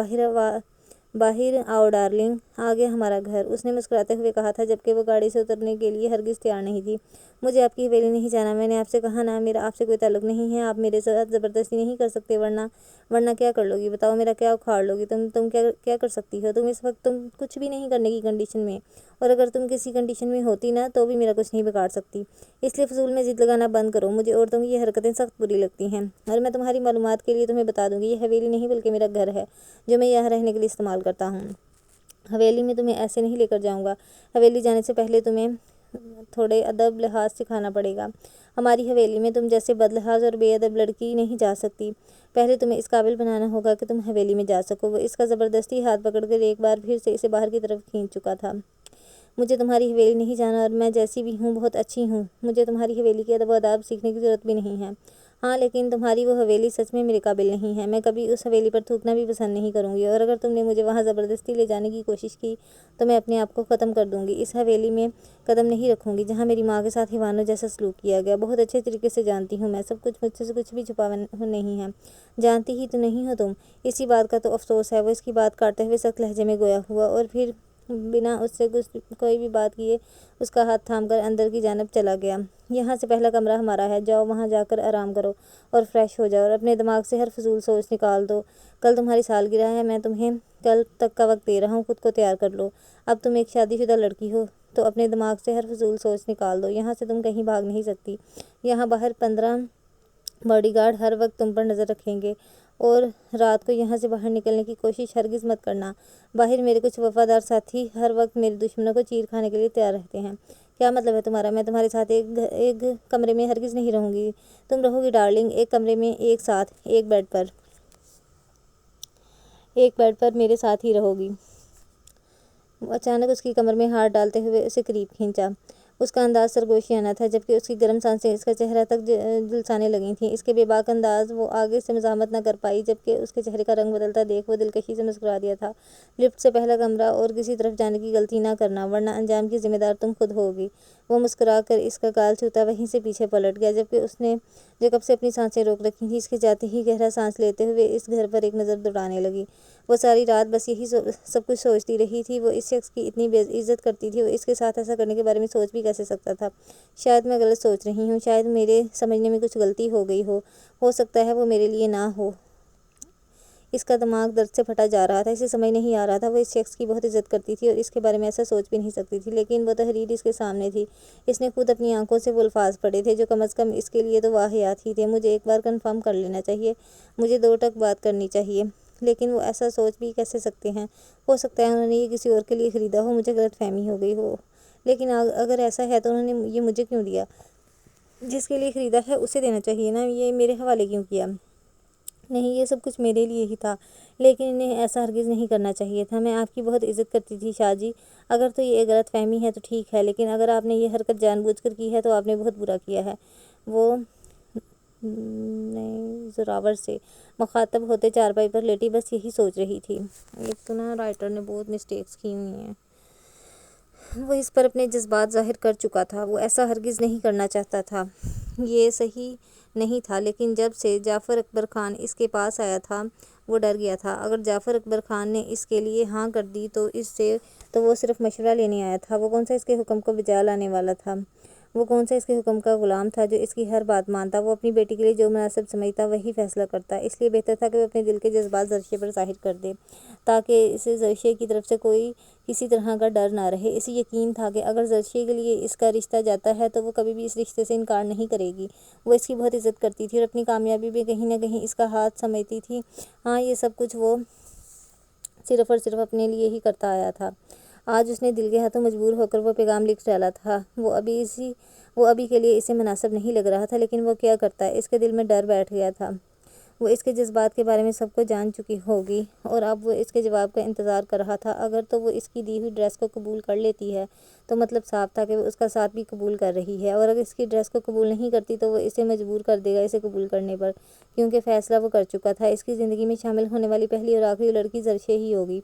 Speaker 1: باہر آؤ ڈارلنگ، آ گیا ہمارا گھر، اس نے مسکراتے ہوئے کہا تھا، جبکہ وہ گاڑی سے اترنے کے لیے ہرگز تیار نہیں تھی۔ مجھے آپ کی حویلی نہیں جانا، میں نے آپ سے کہا نا، میرا آپ سے کوئی تعلق نہیں ہے، آپ میرے ساتھ زبردستی نہیں کر سکتے، ورنہ کیا کر لوگی، بتاؤ، میرا کیا اکھاڑ لوگی، تم کیا کر سکتی ہو، اس وقت تم کچھ بھی نہیں کرنے کی کنڈیشن میں، اور اگر تم کسی کنڈیشن میں ہوتی نا تو بھی میرا کچھ نہیں بگاڑ سکتی، اس لیے فضول میں ضد لگانا بند کرو، مجھے عورتوں کی یہ حرکتیں سخت بری لگتی ہیں، اور میں تمہاری معلومات کے لیے تمہیں بتا دوں گی، یہ حویلی نہیں بلکہ میرا گھر ہے جو میں یہاں رہنے کے لیے استعمال کرتا ہوں۔ حویلی میں تمہیں ایسے نہیں لے کر جاؤں گا، حویلی جانے سے پہلے تمہیں تھوڑے ادب لحاظ سکھانا پڑے گا۔ ہماری حویلی میں تم جیسے بد لحاظ اور بے ادب لڑکی نہیں جا سکتی، پہلے تمہیں اس قابل بنانا ہوگا کہ تم حویلی میں جا سکو۔ وہ اس کا زبردستی ہاتھ پکڑ کر ایک بار پھر سے اسے باہر کی طرف کھینچ چکا تھا۔ مجھے تمہاری حویلی نہیں جانا، اور میں جیسی بھی ہوں بہت اچھی ہوں، مجھے تمہاری حویلی کے ادب و آداب سیکھنے کی ضرورت بھی نہیں ہے۔ ہاں، لیکن تمہاری وہ حویلی سچ میں میرے قابل نہیں ہے، میں کبھی اس حویلی پر تھوکنا بھی پسند نہیں کروں گی، اور اگر تم نے مجھے وہاں زبردستی لے جانے کی کوشش کی تو میں اپنے آپ کو ختم کر دوں گی، اس حویلی میں قدم نہیں رکھوں گی جہاں میری ماں کے ساتھ حیوانوں جیسا سلوک کیا گیا۔ بہت اچھے طریقے سے جانتی ہوں میں سب کچھ، مجھ سے کچھ بھی چھپا نہیں ہے۔ جانتی ہی تو نہیں ہو تم، اسی بات کا تو افسوس ہے۔ وہ اس کی بات کاٹتے ہوئے سخت لہجے میں گویا ہوا، اور پھر بنا اس سے کوئی بھی بات کیے اس کا ہاتھ تھام کر اندر کی جانب چلا گیا۔ یہاں سے پہلا کمرہ ہمارا ہے، جاؤ وہاں جا کر آرام کرو اور فریش ہو جاؤ، اور اپنے دماغ سے ہر فضول سوچ نکال دو۔ کل تمہاری سالگرہ ہے، میں تمہیں کل تک کا وقت دے رہا ہوں، خود کو تیار کر لو۔ اب تم ایک شادی شدہ لڑکی ہو تو اپنے دماغ سے ہر فضول سوچ نکال دو، یہاں سے تم کہیں بھاگ نہیں سکتی۔ یہاں باہر 15 باڈی گارڈ ہر وقت تم پر نظر رکھیں گے، اور رات کو یہاں سے باہر نکلنے کی کوشش ہرگز مت کرنا۔ باہر میرے کچھ وفادار ساتھی ہر وقت میرے دشمنوں کو چیر کھانے کے لیے تیار رہتے ہیں۔ کیا مطلب ہے تمہارا؟ میں تمہارے ساتھ ایک کمرے میں ہرگز نہیں رہوں گی۔ تم رہو گی ڈارلنگ، ایک کمرے میں ایک ساتھ، ایک بیڈ پر میرے ساتھ ہی رہو گی۔ وہ اچانک اس کی کمر میں ہاتھ ڈالتے ہوئے اسے قریب کھینچا۔ اس کا انداز سرگوشیانہ تھا، جبکہ اس کی گرم سانسیں اس کا چہرہ تک جھلسانے لگی تھیں۔ اس کے بے باک انداز وہ آگے سے مزاحمت نہ کر پائی، جبکہ اس کے چہرے کا رنگ بدلتا دیکھ وہ دلکشی سے مسکرا دیا تھا۔ لفٹ سے پہلا کمرہ اور کسی طرف جانے کی غلطی نہ کرنا، ورنہ انجام کی ذمہ دار تم خود ہوگی۔ وہ مسکرا کر اس کا گال چھوتا وہیں سے پیچھے پلٹ گیا، جبکہ اس نے جو کب سے اپنی سانسیں روک رکھی تھیں، اس کے جاتے ہی گہرا سانس لیتے ہوئے اس گھر پر ایک نظر دوڑانے لگی۔ وہ ساری رات بس یہی سب کچھ سوچتی رہی تھی۔ وہ اس شخص کی اتنی بے عزت کرتی تھی، وہ اس کے ساتھ ایسا کرنے کے بارے میں سوچ بھی کیسے سکتا تھا؟ شاید میں غلط سوچ رہی ہوں، شاید میرے سمجھنے میں کچھ غلطی ہو گئی ہو سکتا ہے وہ میرے لیے نہ ہو۔ اس کا دماغ درد سے پھٹا جا رہا تھا، اسے سمجھ نہیں آ رہا تھا۔ وہ اس شخص کی بہت عزت کرتی تھی اور اس کے بارے میں ایسا سوچ بھی نہیں سکتی تھی، لیکن وہ تحریر اس کے سامنے تھی۔ اس نے خود اپنی آنکھوں سے وہ الفاظ پڑھے تھے جو کم از کم اس کے لیے تو واہیات ہی تھے۔ مجھے ایک بار کنفرم کر لینا چاہیے، مجھے 2 ٹک بات کرنی چاہیے۔ لیکن وہ ایسا سوچ بھی کیسے سکتے ہیں؟ ہو سکتا ہے انہوں نے یہ کسی اور کے لیے خریدا ہو، مجھے غلط فہمی ہو گئی ہو۔ لیکن اگر ایسا ہے تو انہوں نے یہ مجھے کیوں دیا؟ جس کے لیے خریدا ہے اسے دینا چاہیے نا، یہ میرے حوالے کیوں کیا؟ نہیں، یہ سب کچھ میرے لیے ہی تھا، لیکن انہیں ایسا ہرگز نہیں کرنا چاہیے تھا۔ میں آپ کی بہت عزت کرتی تھی شاہ جی۔ اگر تو یہ غلط فہمی ہے تو ٹھیک ہے، لیکن اگر آپ نے یہ حرکت جان بوجھ کر کی ہے تو آپ نے بہت برا کیا ہے۔ وہ نے زوراور سے مخاطب ہوتے چارپائی پر لیٹی بس یہی سوچ رہی تھی۔ ایک تو نا رائٹر نے بہت مسٹیکس کی ہوئی ہیں۔ وہ اس پر اپنے جذبات ظاہر کر چکا تھا، وہ ایسا ہرگز نہیں کرنا چاہتا تھا۔ یہ صحیح نہیں تھا، لیکن جب سے جعفر اکبر خان اس کے پاس آیا تھا وہ ڈر گیا تھا۔ اگر جعفر اکبر خان نے اس کے لیے ہاں کر دی تو وہ صرف مشورہ لینے آیا تھا۔ وہ کون سا اس کے حکم کو بجا لانے والا تھا؟ وہ کون سا اس کے حکم کا غلام تھا جو اس کی ہر بات مانتا؟ وہ اپنی بیٹی کے لیے جو مناسب سمجھتا وہی فیصلہ کرتا۔ اس لیے بہتر تھا کہ وہ اپنے دل کے جذبات زرشے پر ظاہر کر دے، تاکہ اسے زرشے کی طرف سے کوئی کسی طرح کا ڈر نہ رہے۔ اسے یقین تھا کہ اگر زرشے کے لیے اس کا رشتہ جاتا ہے تو وہ کبھی بھی اس رشتے سے انکار نہیں کرے گی۔ وہ اس کی بہت عزت کرتی تھی اور اپنی کامیابی میں کہیں نہ کہیں اس کا ہاتھ سمجھتی تھی۔ ہاں، یہ سب کچھ وہ صرف اور صرف اپنے لیے ہی کرتا آیا تھا۔ آج اس نے دل کے ہاتھوں مجبور ہو کر وہ پیغام لکھ ڈالا تھا۔ وہ ابھی کے لیے اسے مناسب نہیں لگ رہا تھا، لیکن وہ کیا کرتا؟ اس کے دل میں ڈر بیٹھ گیا تھا۔ وہ اس کے جذبات کے بارے میں سب کو جان چکی ہوگی اور اب وہ اس کے جواب کا انتظار کر رہا تھا۔ اگر تو وہ اس کی دی ہوئی ڈریس کو قبول کر لیتی ہے تو مطلب صاف تھا کہ وہ اس کا ساتھ بھی قبول کر رہی ہے، اور اگر اس کی ڈریس کو قبول نہیں کرتی تو وہ اسے مجبور کر دے گا اسے قبول کرنے پر، کیونکہ فیصلہ وہ کر چکا تھا۔ اس کی زندگی میں شامل ہونے والی پہلی اور آخری لڑکی زرشے ہی ہوگی۔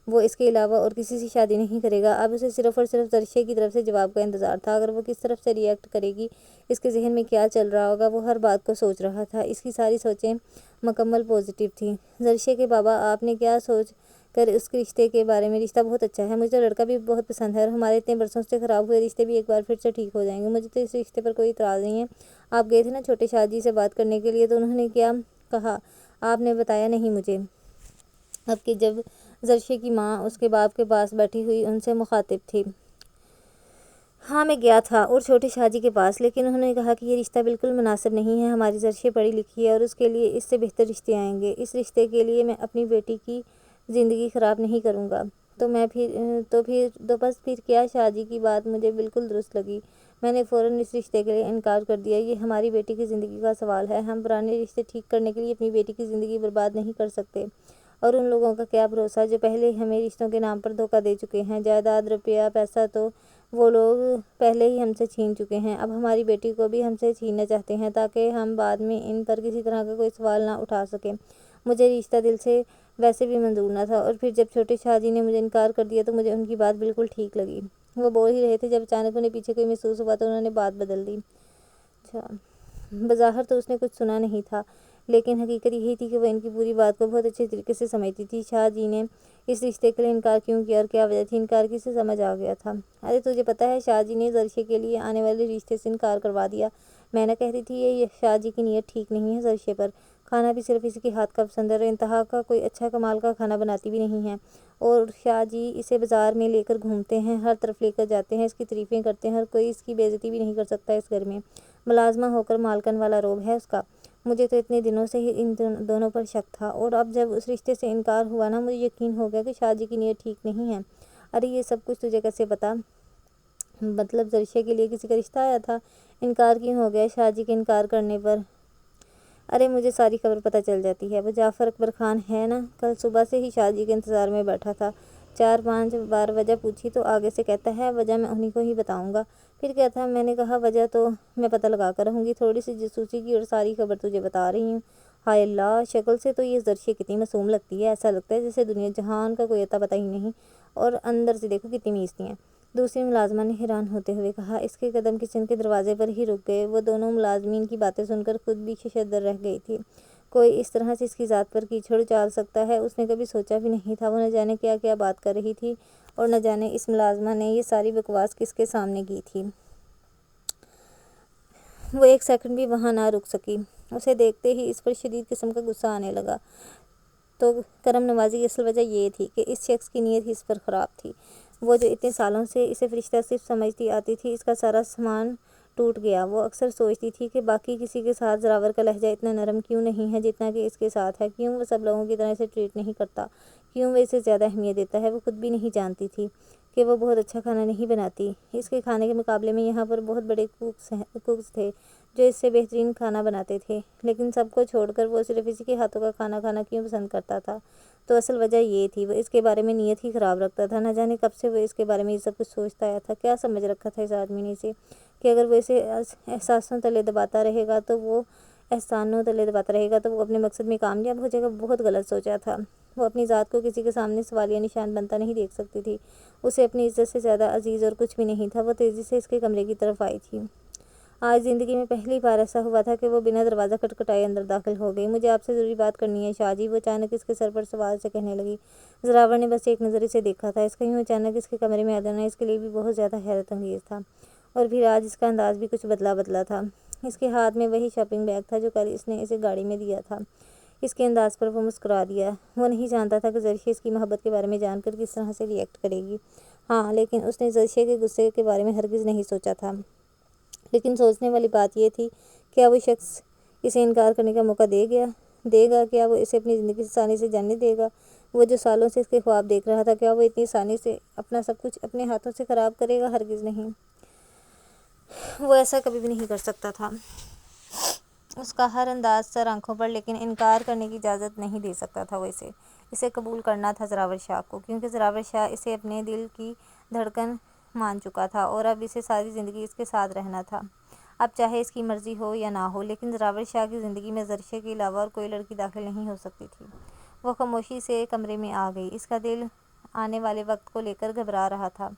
Speaker 1: وہ اس کے علاوہ اور کسی سے شادی نہیں کرے گا۔ اب اسے صرف اور صرف زرشے کی طرف سے جواب کا انتظار تھا۔ اگر وہ کس طرف سے ری ایکٹ کرے گی، اس کے ذہن میں کیا چل رہا ہوگا، وہ ہر بات کو سوچ رہا تھا۔ اس کی ساری سوچیں مکمل پازیٹیو تھیں۔ زرشے کے بابا، آپ نے کیا سوچ کر اس کے رشتے کے بارے میں؟ رشتہ بہت اچھا ہے، مجھے تو لڑکا بھی بہت پسند ہے اور ہمارے اتنے برسوں سے خراب ہوئے رشتے بھی ایک بار پھر سے ٹھیک ہو جائیں گے۔ مجھے تو اس رشتے پر کوئی اعتراض نہیں ہے۔ آپ گئے تھے نا چھوٹے شاہ جی سے بات کرنے کے لیے، تو انہوں نے کیا کہا؟ آپ نے بتایا نہیں مجھے؟ اب کہ جب زرشے کی ماں اس کے باپ کے پاس بیٹھی ہوئی ان سے مخاطب تھی۔ ہاں، میں گیا تھا اور چھوٹے شاہ جی کے پاس، لیکن انہوں نے کہا کہ یہ رشتہ بالکل مناسب نہیں ہے۔ ہماری زرشے پڑھی لکھی ہے اور اس کے لیے اس سے بہتر رشتے آئیں گے۔ اس رشتے کے لیے میں اپنی بیٹی کی زندگی خراب نہیں کروں گا۔ تو بس پھر کیا؟ شاہ جی کی بات مجھے بالکل درست لگی۔ میں نے فوراً اس رشتے کے لیے انکار کر دیا۔ یہ ہماری بیٹی کی زندگی کا سوال ہے۔ ہم پرانے رشتے ٹھیک کرنے کے لیے اپنی بیٹی کی زندگی برباد نہیں کر سکتے۔ اور ان لوگوں کا کیا بھروسہ جو پہلے ہمیں رشتوں کے نام پر دھوکہ دے چکے ہیں؟ جائیداد، روپیہ، پیسہ تو وہ لوگ پہلے ہی ہم سے چھین چکے ہیں، اب ہماری بیٹی کو بھی ہم سے چھیننا چاہتے ہیں تاکہ ہم بعد میں ان پر کسی طرح کا کوئی سوال نہ اٹھا سکیں۔ مجھے رشتہ دل سے ویسے بھی منظور نہ تھا، اور پھر جب چھوٹے شاہ جی نے مجھے انکار کر دیا تو مجھے ان کی بات بالکل ٹھیک لگی۔ وہ بول ہی رہے تھے جب اچانک انہیں پیچھے کوئی محسوس ہوا تو انہوں نے بات بدل دی۔ اچھا، بظاہر تو اس نے کچھ سنا نہیں تھا، لیکن حقیقت یہی تھی کہ وہ ان کی پوری بات کو بہت اچھے طریقے سے سمجھتی تھی۔ شاہ جی نے اس رشتے کے لیے انکار کیوں کیا اور کیا وجہ تھی انکار کی، سے سمجھ آ گیا تھا۔ ارے تجھے پتہ ہے، شاہ جی نے زرشے کے لیے آنے والے رشتے سے انکار کروا دیا۔ میں نہ کہتی تھی یہ شاہ جی کی نیت ٹھیک نہیں ہے زرشے پر۔ کھانا بھی صرف اسی کے ہاتھ کا پسند ہے اور انتہا کا کوئی اچھا کمال کا کھانا بناتی بھی نہیں ہے، اور شاہ جی اسے بازار میں لے کر گھومتے ہیں، ہر طرف لے کر جاتے ہیں، اس کی تعریفیں کرتے ہیں، اور کوئی اس کی بے عزتی بھی نہیں کر سکتا اس گھر میں۔ ملازمہ ہو کر مالکن والا روب ہے اس کا۔ مجھے تو اتنے دنوں سے ہی ان دونوں پر شک تھا، اور اب جب اس رشتے سے انکار ہوا نا، مجھے یقین ہو گیا کہ شاہ جی کی نیت ٹھیک نہیں ہے۔ ارے یہ سب کچھ تجھے کیسے پتا؟ مطلب زرشے کے لیے کسی کا رشتہ آیا تھا؟ انکار کیوں ہو گیا شاہ جی کے انکار کرنے پر؟ ارے مجھے ساری خبر پتہ چل جاتی ہے۔ وہ جعفر اکبر خان ہے نا، کل صبح سے ہی شاہ جی کے انتظار میں بیٹھا تھا۔ 4-5 بار وجہ پوچھی تو آگے سے کہتا ہے وجہ میں انہیں کو ہی بتاؤں گا۔ پھر کیا تھا؟ میں نے کہا وجہ تو میں پتہ لگا کر رہوں گی، تھوڑی سی جاسوسی کی اور ساری خبر تجھے بتا رہی ہوں۔ ہائے اللہ، شکل سے تو یہ زرشے کتنی معصوم لگتی ہے، ایسا لگتا ہے جیسے دنیا جہان کا کوئی عطا پتہ ہی نہیں، اور اندر سے دیکھو کتنی میچتی ہیں۔ دوسری ملازمہ نے حیران ہوتے ہوئے کہا۔ اس کے قدم کچن کے دروازے پر ہی رک گئے۔ وہ دونوں ملازمین کی باتیں سن کر خود بھی ششدر رہ گئی تھی۔ کوئی اس طرح سے اس کی ذات پر کیچڑ اچال سکتا ہے، اس نے کبھی سوچا بھی نہیں تھا۔ وہ نہ جانے کیا کیا بات کر رہی تھی، اور نہ جانے اس ملازمہ نے یہ ساری بکواس کس کے سامنے کی تھی۔ وہ ایک سیکنڈ بھی وہاں نہ رک سکی۔ اسے دیکھتے ہی اس پر شدید قسم کا غصہ آنے لگا۔ تو کرم نوازی کی اصل وجہ یہ تھی کہ اس شخص کی نیت ہی اس پر خراب تھی۔ وہ جو اتنے سالوں سے اسے فرشتہ صرف سمجھتی آتی تھی، اس کا سارا سامان ٹوٹ گیا۔ وہ اکثر سوچتی تھی کہ باقی کسی کے ساتھ زراور کا لہجہ اتنا نرم کیوں نہیں ہے جتنا کہ اس کے ساتھ ہے، کیوں وہ سب لوگوں کی طرح اسے ٹریٹ نہیں کرتا، کیوں وہ اسے زیادہ اہمیت دیتا ہے۔ وہ خود بھی نہیں جانتی تھی کہ وہ بہت اچھا کھانا نہیں بناتی۔ اس کے کھانے کے مقابلے میں یہاں پر بہت بڑے کوکس تھے جو اس سے بہترین کھانا بناتے تھے، لیکن سب کو چھوڑ کر وہ صرف اسی کے ہاتھوں کا کھانا کھانا کیوں پسند کرتا تھا؟ تو اصل وجہ یہ تھی، وہ اس کے بارے میں نیت ہی خراب رکھتا تھا۔ نہ جانے کب سے وہ اس کے بارے میں یہ سب کچھ سوچتا آیا تھا۔ کیا سمجھ رکھا تھا اس آدمی نے اسے، کہ اگر وہ اسے احساسوں تلے دباتا رہے گا تو وہ اپنے مقصد میں کامیاب ہو جائے گا؟ بہت غلط سوچا تھا۔ وہ اپنی ذات کو کسی کے سامنے سوالیہ نشان بنتا نہیں دیکھ سکتی تھی۔ اسے اپنی عزت سے زیادہ عزیز اور کچھ بھی نہیں تھا۔ وہ تیزی سے اس کے کمرے کی طرف آئی تھی۔ آج زندگی میں پہلی بار ایسا ہوا تھا کہ وہ بنا دروازہ کھٹکھٹائے اندر داخل ہو گئی۔ مجھے آپ سے ضروری بات کرنی ہے شاہ جی، وہ اچانک اس کے سر پر سوار سے کہنے لگی۔ زراور نے بس ایک نظر اسے دیکھا تھا۔ اس کا یوں اچانک اس کے کمرے میں آ جانا اس کے لیے بھی بہت زیادہ حیرت انگیز تھا، اور پھر آج اس کا انداز بھی کچھ بدلا تھا۔ اس کے ہاتھ میں وہی شاپنگ بیگ تھا جو کل اس نے اسے گاڑی میں دیا تھا۔ اس کے انداز پر وہ مسکرا دیا۔ وہ نہیں جانتا تھا کہ زرشے اس کی محبت کے بارے میں جان کر کس طرح سے ری ایکٹ کرے گی۔ ہاں، لیکن اس نے زرشے کے غصے کے بارے میں ہرگز نہیں سوچا تھا۔ لیکن سوچنے والی بات یہ تھی، کیا وہ شخص اسے انکار کرنے کا موقع دے گا؟ کیا وہ اسے اپنی زندگی سے آسانی سے جانے دے گا؟ وہ جو سالوں سے اس کے خواب دیکھ رہا تھا، کیا وہ اتنی آسانی سے اپنا سب کچھ اپنے ہاتھوں سے خراب کرے گا؟ ہرگز نہیں۔ وہ ایسا کبھی بھی نہیں کر سکتا تھا۔ اس کا ہر انداز سر آنکھوں پر، لیکن انکار کرنے کی اجازت نہیں دے سکتا تھا وہ اسے قبول کرنا تھا زراور شاہ کو، کیونکہ زراور شاہ اسے اپنے دل کی دھڑکن مان چکا تھا، اور اب اسے ساری زندگی اس کے ساتھ رہنا تھا، اب چاہے اس کی مرضی ہو یا نہ ہو۔ لیکن زراور شاہ کی زندگی میں زرشے کے علاوہ اور کوئی لڑکی داخل نہیں ہو سکتی تھی۔ وہ خاموشی سے کمرے میں آ گئی۔ اس کا دل آنے والے وقت کو لے کر گھبرا رہا تھا،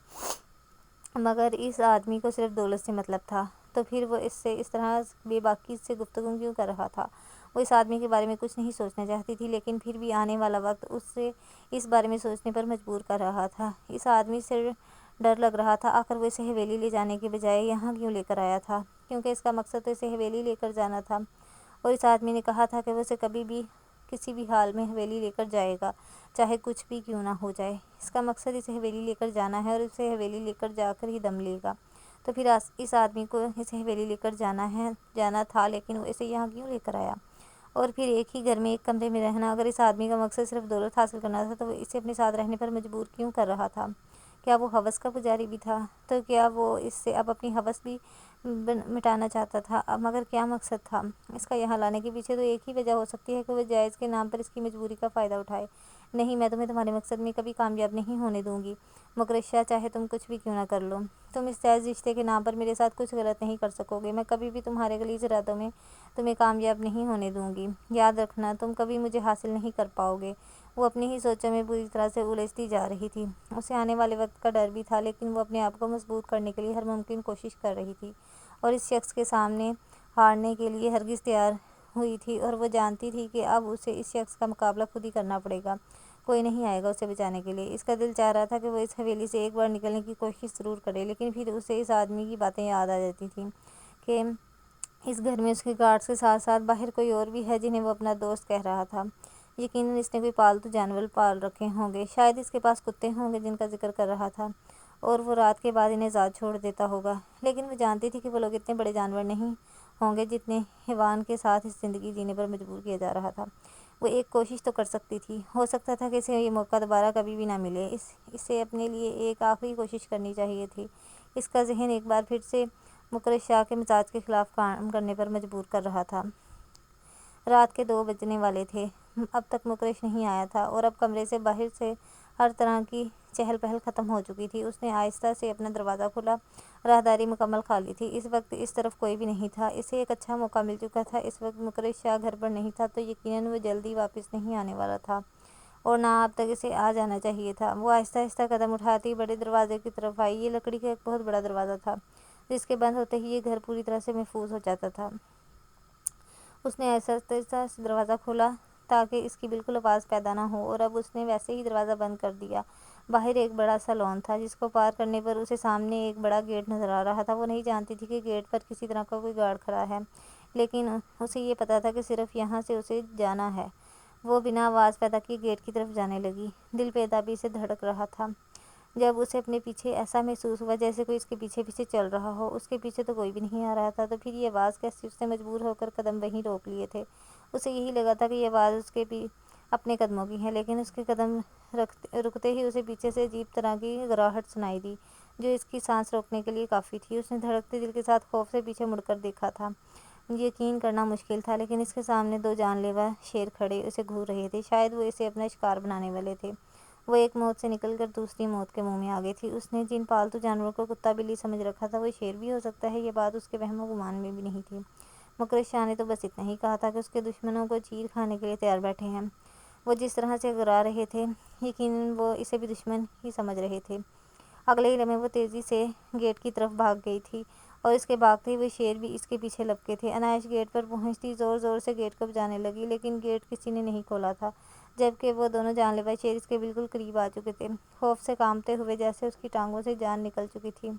Speaker 1: مگر اس آدمی کو صرف دولت سے مطلب تھا، تو پھر وہ اس سے اس طرح بے باکی سے گفتگو کیوں کر رہا تھا؟ وہ اس آدمی کے بارے میں کچھ نہیں سوچنا چاہتی تھی، لیکن پھر بھی آنے والا وقت اسے اس بارے میں سوچنے پر مجبور کر رہا تھا۔ اس آدمی سے ڈر لگ رہا تھا۔ آخر وہ اسے حویلی لے جانے کے بجائے یہاں کیوں لے کر آیا تھا؟ کیونکہ اس کا مقصد تو اسے حویلی لے کر جانا تھا، اور اس آدمی نے کہا تھا کہ وہ اسے کبھی بھی کسی بھی حال میں حویلی لے کر جائے گا، چاہے کچھ بھی کیوں نہ ہو جائے۔ اس کا مقصد اسے حویلی لے کر جانا ہے، اور اسے حویلی لے کر جا کر ہی دم لے گا۔ تو پھر اس آدمی کو اسے حویلی لے کر جانا تھا، لیکن وہ اسے یہاں کیوں لے کر آیا؟ اور پھر ایک ہی گھر میں ایک کمرے میں رہنا۔ اگر اس آدمی کا مقصد صرف دولت حاصل کرنا تھا تو وہ اسے اپنے ساتھ رہنے پر مجبور کیوں کر رہا تھا؟ کیا وہ ہوس کا پجاری بھی تھا؟ تو کیا وہ اس سے اب اپنی ہوس بھی مٹانا چاہتا تھا؟ مگر کیا مقصد تھا اس کا یہاں لانے کے پیچھے؟ تو ایک ہی وجہ ہو سکتی ہے کہ وہ جائز کے نام پر اس کی مجبوری کا فائدہ اٹھائے۔ نہیں، میں تمہیں تمہارے مقصد میں کبھی کامیاب نہیں ہونے دوں گی مکرشہ، چاہے تم کچھ بھی کیوں نہ کر لو۔ تم اس جائز رشتے کے نام پر میرے ساتھ کچھ غلط نہیں کر سکو گے۔ میں کبھی بھی تمہارے غلیظ ارادوں میں تمہیں کامیاب نہیں ہونے دوں گی۔ یاد رکھنا، تم کبھی مجھے حاصل نہیں کر پاؤ گے۔ وہ اپنی ہی سوچوں میں بری طرح سے الجھتی جا رہی تھی۔ اسے آنے والے وقت کا ڈر بھی تھا، لیکن وہ اپنے آپ کو مضبوط کرنے کے لیے ہر ممکن کوشش کر رہی تھی، اور اس شخص کے سامنے ہارنے کے لیے ہرگز تیار ہوئی تھی، اور وہ جانتی تھی کہ اب اسے اس شخص کا مقابلہ خود ہی کرنا پڑے گا۔ کوئی نہیں آئے گا اسے بچانے کے لیے۔ اس کا دل چاہ رہا تھا کہ وہ اس حویلی سے ایک بار نکلنے کی کوشش ضرور کرے، لیکن پھر اسے اس آدمی کی باتیں یاد آ جاتی تھیں کہ اس گھر میں اس کے گارڈز کے ساتھ ساتھ باہر کوئی اور بھی ہے جنہیں وہ اپنا دوست کہہ رہا تھا۔ یقیناً اس نے کوئی پالتو جانور پال رکھے ہوں گے، شاید اس کے پاس کتے ہوں گے جن کا ذکر کر رہا تھا، اور وہ رات کے بعد انہیں آزاد چھوڑ دیتا ہوگا۔ لیکن وہ جانتی تھی کہ وہ لوگ اتنے بڑے جانور نہیں ہوں گے جتنے حیوان کے ساتھ اس زندگی جینے پر مجبور کیا جا رہا تھا۔ وہ ایک کوشش تو کر سکتی تھی، ہو سکتا تھا کہ اسے یہ موقع دوبارہ کبھی بھی نہ ملے۔ اسے اپنے لیے ایک آخری کوشش کرنی چاہیے تھی۔ اس کا ذہن ایک بار پھر سے مکرشہ کے مزاج کے خلاف کام کرنے پر مجبور کر رہا تھا۔ رات کے 2 بجنے والے تھے۔ اب تک مکرش نہیں آیا تھا، اور اب کمرے سے باہر سے ہر طرح کی چہل پہل ختم ہو چکی تھی۔ اس نے آہستہ سے اپنا دروازہ کھولا۔ راہداری مکمل خالی تھی۔ اس وقت اس طرف کوئی بھی نہیں تھا۔ اسے ایک اچھا موقع مل چکا تھا۔ اس وقت مکرش شاہ گھر پر نہیں تھا تو یقیناً وہ جلدی واپس نہیں آنے والا تھا، اور نہ اب تک اسے آ جانا چاہیے تھا۔ وہ آہستہ آہستہ قدم اٹھاتی بڑے دروازے کی طرف آئی۔ یہ لکڑی کا ایک بہت بڑا دروازہ تھا، جس کے بند ہوتے ہی یہ گھر پوری طرح سے محفوظ ہو جاتا تھا۔ اس نے آہستہ سے دروازہ کھولا تاکہ اس کی بالکل آواز پیدا نہ ہو، اور اب اس نے ویسے ہی دروازہ بند کر دیا۔ باہر ایک بڑا سا لان تھا، جس کو پار کرنے پر اسے سامنے ایک بڑا گیٹ نظر آ رہا تھا۔ وہ نہیں جانتی تھی کہ گیٹ پر کسی طرح کا کوئی گارڈ کھڑا ہے، لیکن اسے یہ پتا تھا کہ صرف یہاں سے اسے جانا ہے۔ وہ بنا آواز پیدا کیے گیٹ کی طرف جانے لگی۔ دل بے تابی سے دھڑک رہا تھا۔ جب اسے اپنے پیچھے ایسا محسوس ہوا جیسے کوئی اس کے پیچھے پیچھے چل رہا ہو۔ اس کے پیچھے تو کوئی بھی نہیں آ رہا تھا، تو پھر یہ آواز کیسی؟ اس نے مجبور ہو کر قدم وہیں روک لیے تھے۔ اسے یہی لگا تھا کہ یہ آواز اس کے اپنے قدموں کی ہے، لیکن اس کے قدم رکتے ہی اسے پیچھے سے عجیب طرح کی گراہٹ سنائی دی، جو اس کی سانس روکنے کے لیے کافی تھی۔ اس نے دھڑکتے دل کے ساتھ خوف سے پیچھے مڑ کر دیکھا تھا۔ یقین کرنا مشکل تھا، لیکن اس کے سامنے دو جان لیوا شیر کھڑے اسے گھور رہے تھے۔ شاید وہ اسے اپنا شکار بنانے والے تھے۔ وہ ایک موت سے نکل کر دوسری موت کے منہ میں آ گئی تھی۔ اس نے جن پالتو جانوروں کو کتا بلی سمجھ رکھا تھا، وہ شیر بھی ہو سکتا ہے، یہ بات اس کے وہم و گمان میں بھی نہیں تھی۔ مکرش شاہ نے تو بس اتنا ہی کہا تھا کہ اس کے دشمنوں کو چیر کھانے کے لیے تیار بیٹھے ہیں۔ وہ جس طرح سے گرا رہے تھے، یقیناً وہ اسے بھی دشمن ہی سمجھ رہے تھے۔ اگلے ہی لمحے وہ تیزی سے گیٹ کی طرف بھاگ گئی تھی، اور اس کے بھاگتے ہی وہ شیر بھی اس کے پیچھے لپکے تھے۔ عنایش گیٹ پر پہنچتی زور زور سے گیٹ کو بجانے لگی، لیکن گیٹ کسی نے نہیں کھولا تھا، جبکہ وہ دونوں جان لیوا شیر اس کے بالکل قریب آ چکے تھے، خوف سے کانپتے ہوئے، جیسے اس کی ٹانگوں سے جان نکل چکی تھی۔